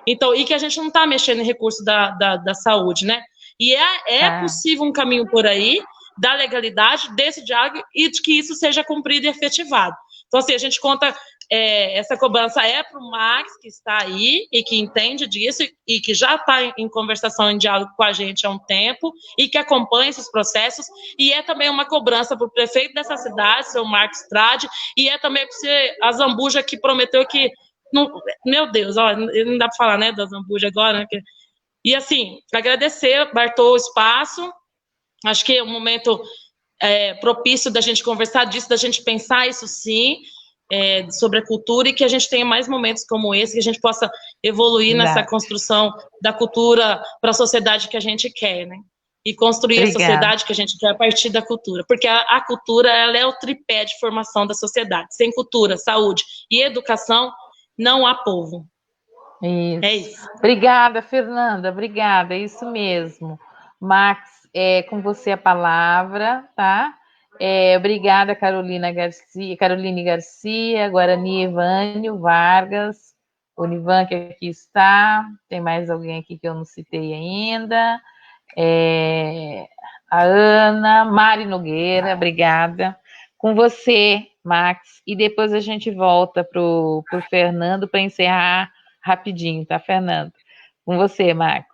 Então, e que a gente não está mexendo em recurso da saúde, né? E é possível um caminho por aí da legalidade, desse diálogo, e de que isso seja cumprido e efetivado. Então, assim, a gente conta... essa cobrança para o Max, que está aí e que entende disso e que já está em conversação, em diálogo com a gente há um tempo e que acompanha esses processos, e é também uma cobrança para o prefeito dessa cidade, seu Marcos Trade, e é também para a Zambuja, que prometeu que... meu Deus, não dá para falar, né, da Zambuja agora, né? E assim, agradecer, Bartô, o espaço, acho que é um momento propício da gente conversar disso, da gente pensar isso sim, sobre a cultura, e que a gente tenha mais momentos como esse, que a gente possa evoluir nessa construção da cultura para a sociedade que a gente quer, né? E construir a sociedade que a gente quer a partir da cultura. Porque a cultura, ela é o tripé de formação da sociedade. Sem cultura, saúde e educação, não há povo. Isso. É isso. Obrigada, Fernanda, obrigada, é isso mesmo. Max, com você a palavra, tá? Obrigada, Caroline Garcia, Guarani Evânio Vargas, o Nivan que aqui está, tem mais alguém aqui que eu não citei ainda, a Ana, Mari Nogueira, obrigada. Com você, Max, e depois a gente volta pro Fernando para encerrar rapidinho, tá, Fernando? Com você, Max.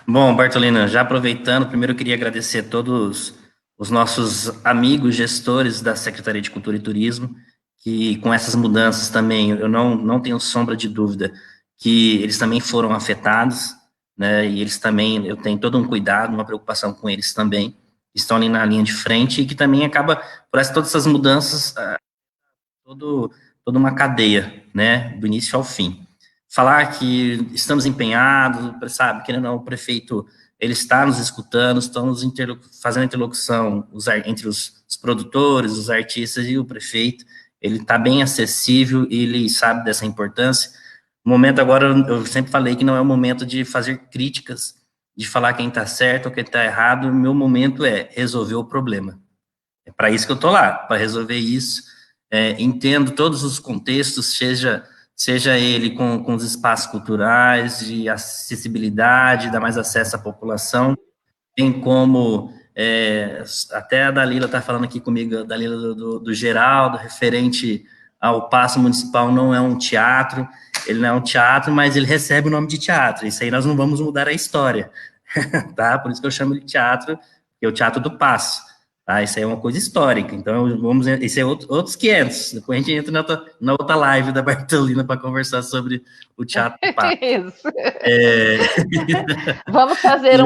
Bom, Bartolina, já aproveitando, primeiro eu queria agradecer a todos os nossos amigos gestores da Secretaria de Cultura e Turismo, que com essas mudanças também, eu não tenho sombra de dúvida que eles também foram afetados, né, e eles também, eu tenho todo um cuidado, uma preocupação com eles também, estão ali na linha de frente, e que também acaba, por todas essas mudanças, toda uma cadeia, né, do início ao fim. Falar que estamos empenhados, sabe, querendo ou não, o prefeito, ele está nos escutando, estamos fazendo interlocução entre os produtores, os artistas e o prefeito, ele está bem acessível, ele sabe dessa importância. O momento agora, eu sempre falei que não é o momento de fazer críticas, de falar quem está certo ou quem está errado, o meu momento é resolver o problema. É para isso que eu estou lá, para resolver isso. Entendo todos os contextos, seja ele com os espaços culturais, de acessibilidade, dar mais acesso à população, bem como Até a Dalila está falando aqui comigo, a Dalila do Geraldo, referente ao Paço Municipal, não é um teatro, ele não é um teatro, mas ele recebe o nome de teatro, isso aí nós não vamos mudar a história, tá? Por isso que eu chamo de teatro, que é o Teatro do Paço, tá? Isso aí é uma coisa histórica, então isso é outros 500, depois a gente entra na outra live da Bartolina para conversar sobre o Teatro do Paço. Isso. Vamos fazer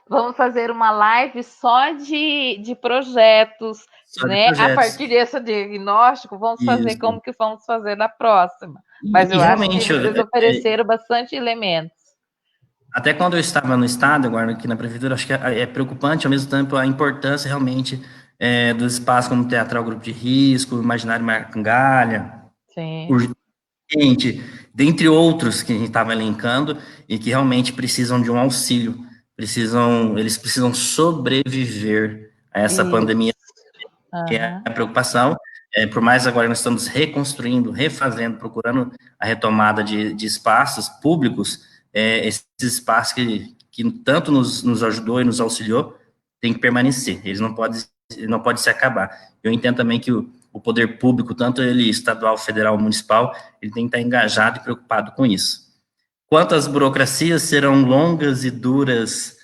vamos fazer uma live só de projetos, né? A partir desse diagnóstico, vamos fazer como que vamos fazer na próxima. Mas eu acho que vocês ofereceram bastante elementos. Até quando eu estava no estado, agora aqui na prefeitura, acho que é preocupante, ao mesmo tempo, a importância realmente dos espaços como Teatral Grupo de Risco, Imaginário Marcangalha, Urgente, dentre outros que a gente estava elencando e que realmente precisam de um auxílio, eles precisam sobreviver a essa pandemia, que é a preocupação. Por mais agora nós estamos reconstruindo, refazendo, procurando a retomada de espaços públicos, esses espaços que tanto nos ajudou e nos auxiliou, tem que permanecer, eles não podem se acabar. Eu entendo também que o poder público, tanto ele estadual, federal, municipal, ele tem que estar engajado e preocupado com isso. Quanto às burocracias, serão longas e duras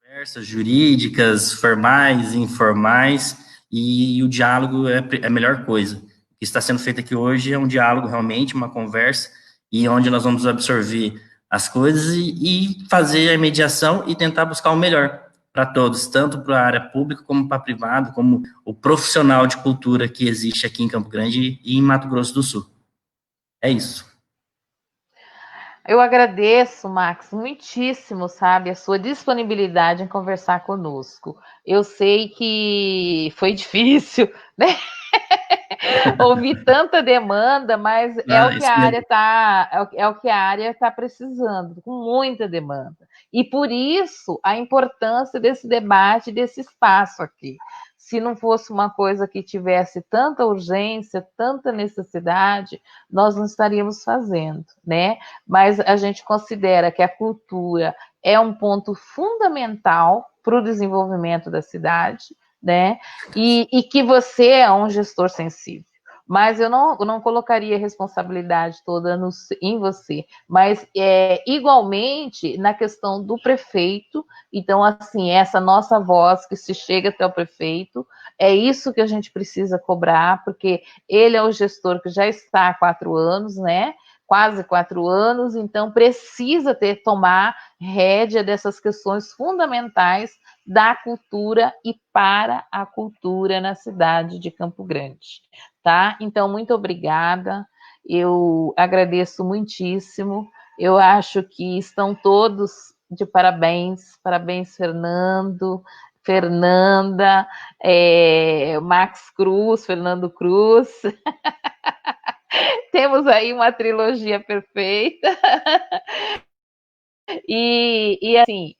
conversas jurídicas, formais, informais, e o diálogo é a melhor coisa. O que está sendo feito aqui hoje é um diálogo, realmente, uma conversa, e onde nós vamos absorver as coisas e fazer a mediação e tentar buscar o melhor para todos, tanto para a área pública como para a privada, como o profissional de cultura que existe aqui em Campo Grande e em Mato Grosso do Sul. É isso. Eu agradeço, Max, muitíssimo, sabe, a sua disponibilidade em conversar conosco. Eu sei que foi difícil, né? Ouvir tanta demanda, mas é o que a área está precisando, com muita demanda. E por isso a importância desse debate, desse espaço aqui. Se não fosse uma coisa que tivesse tanta urgência, tanta necessidade, nós não estaríamos fazendo, né? Mas a gente considera que a cultura é um ponto fundamental para o desenvolvimento da cidade, né? E que você é um gestor sensível. Mas eu não colocaria a responsabilidade toda em você, mas igualmente na questão do prefeito. Então, assim, essa nossa voz que se chega até o prefeito, é isso que a gente precisa cobrar, porque ele é o gestor que já está há 4 anos, né? Quase 4 anos, então precisa tomar rédea dessas questões fundamentais da cultura e para a cultura na cidade de Campo Grande, tá? Então, muito obrigada, eu agradeço muitíssimo, eu acho que estão todos de parabéns, Fernando, Fernanda, Max Cruz, Fernando Cruz, temos aí uma trilogia perfeita, e assim,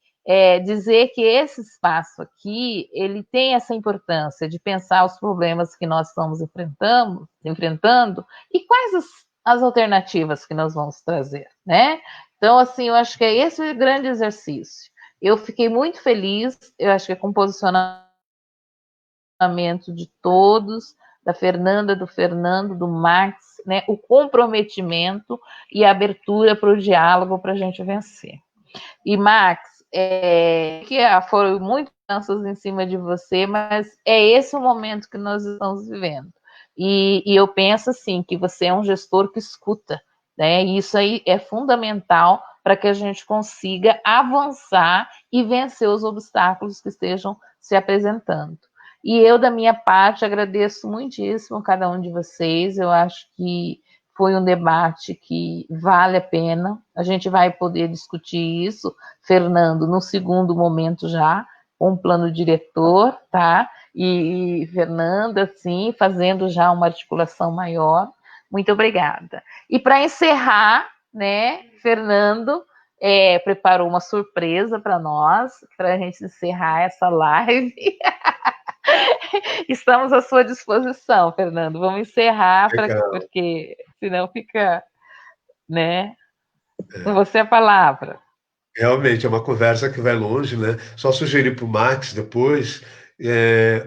dizer que esse espaço aqui, ele tem essa importância de pensar os problemas que nós estamos enfrentando e quais as alternativas que nós vamos trazer, né? Então, assim, eu acho que é esse o grande exercício. Eu fiquei muito feliz, eu acho que é com o posicionamento de todos, da Fernanda, do Fernando, do Max, né? O comprometimento e a abertura para o diálogo para a gente vencer. E, Max, que foram muitas crianças em cima de você, mas é esse o momento que nós estamos vivendo. E eu penso, assim, que você é um gestor que escuta, né? E isso aí é fundamental para que a gente consiga avançar e vencer os obstáculos que estejam se apresentando. E eu, da minha parte, agradeço muitíssimo cada um de vocês. Eu acho que foi um debate que vale a pena. A gente vai poder discutir isso, Fernando, no segundo momento já, com o plano diretor, tá? E Fernanda, sim, fazendo já uma articulação maior. Muito obrigada. E para encerrar, né, Fernando preparou uma surpresa para nós, para a gente encerrar essa live. Estamos à sua disposição, Fernando. Vamos encerrar, porque senão fica, né? Com você a palavra. realmente é uma conversa que vai longe, né? Só sugerir para o Max depois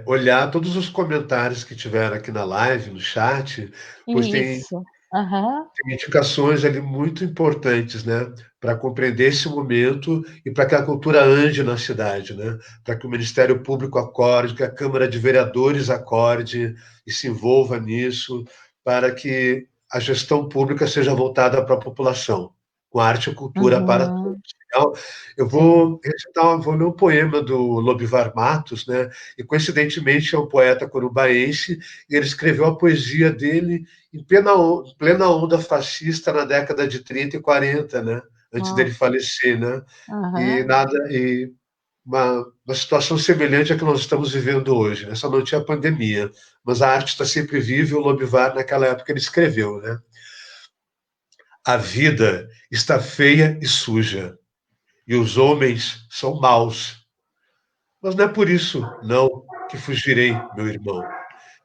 olhar todos os comentários que tiveram aqui na live, no chat, pois Isso. Aham. tem indicações ali muito importantes, né, para compreender esse momento e para que a cultura ande na cidade, né, para que o Ministério Público acorde, que a Câmara de Vereadores acorde e se envolva nisso, para que a gestão pública seja voltada para a população, com arte e cultura para todos. Uhum. Então, eu Sim. vou ler um poema do Lobivar Matos, né, e coincidentemente é um poeta corubaense, e ele escreveu a poesia dele em plena onda fascista na década de 30 e 40, né? Antes dele Nossa. falecer, né? E Aham. nada, e uma situação semelhante à que nós estamos vivendo hoje, né? Só não tinha pandemia, mas a arte está sempre viva, e o Lobivar naquela época ele escreveu, né? A vida está feia e suja, e os homens são maus. Mas não é por isso, não, que fugirei, meu irmão.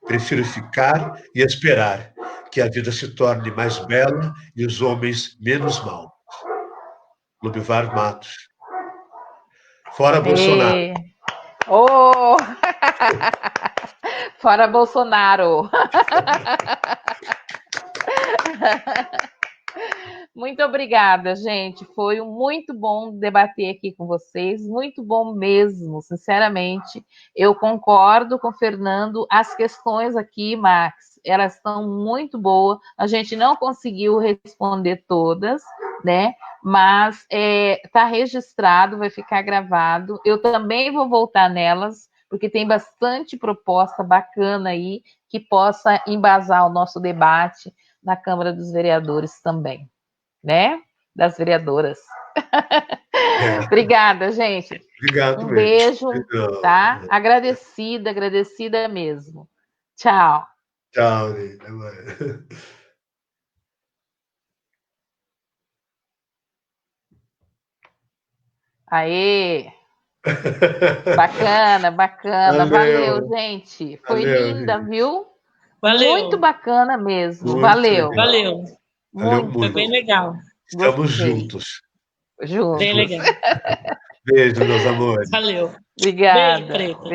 Prefiro ficar e esperar que a vida se torne mais bela e os homens menos maus. Lobivar Matos. Fora Bolsonaro. E... Oh! Fora Bolsonaro! Muito obrigada, gente. Foi muito bom debater aqui com vocês, muito bom mesmo, sinceramente. Eu concordo com o Fernando. As questões aqui, Max, elas estão muito boas. A gente não conseguiu responder todas, né? Mas está registrado, vai ficar gravado. Eu também vou voltar nelas, porque tem bastante proposta bacana aí que possa embasar o nosso debate na Câmara dos Vereadores também, né? Das vereadoras. Obrigada, gente. Obrigado Um mesmo. beijo, tá? Agradecida mesmo. Tchau. Tchau, Ney. Aê! Bacana. Valeu, gente. Foi Valeu, linda, gente. viu? Valeu. Muito bacana mesmo. Muito Valeu. legal. Valeu. Valeu Muito. Foi muito. bem legal. Estamos Gostei. juntos. Juntos. Bem legal. Beijo, meus amores. Valeu. Obrigada. Beijo, Preta.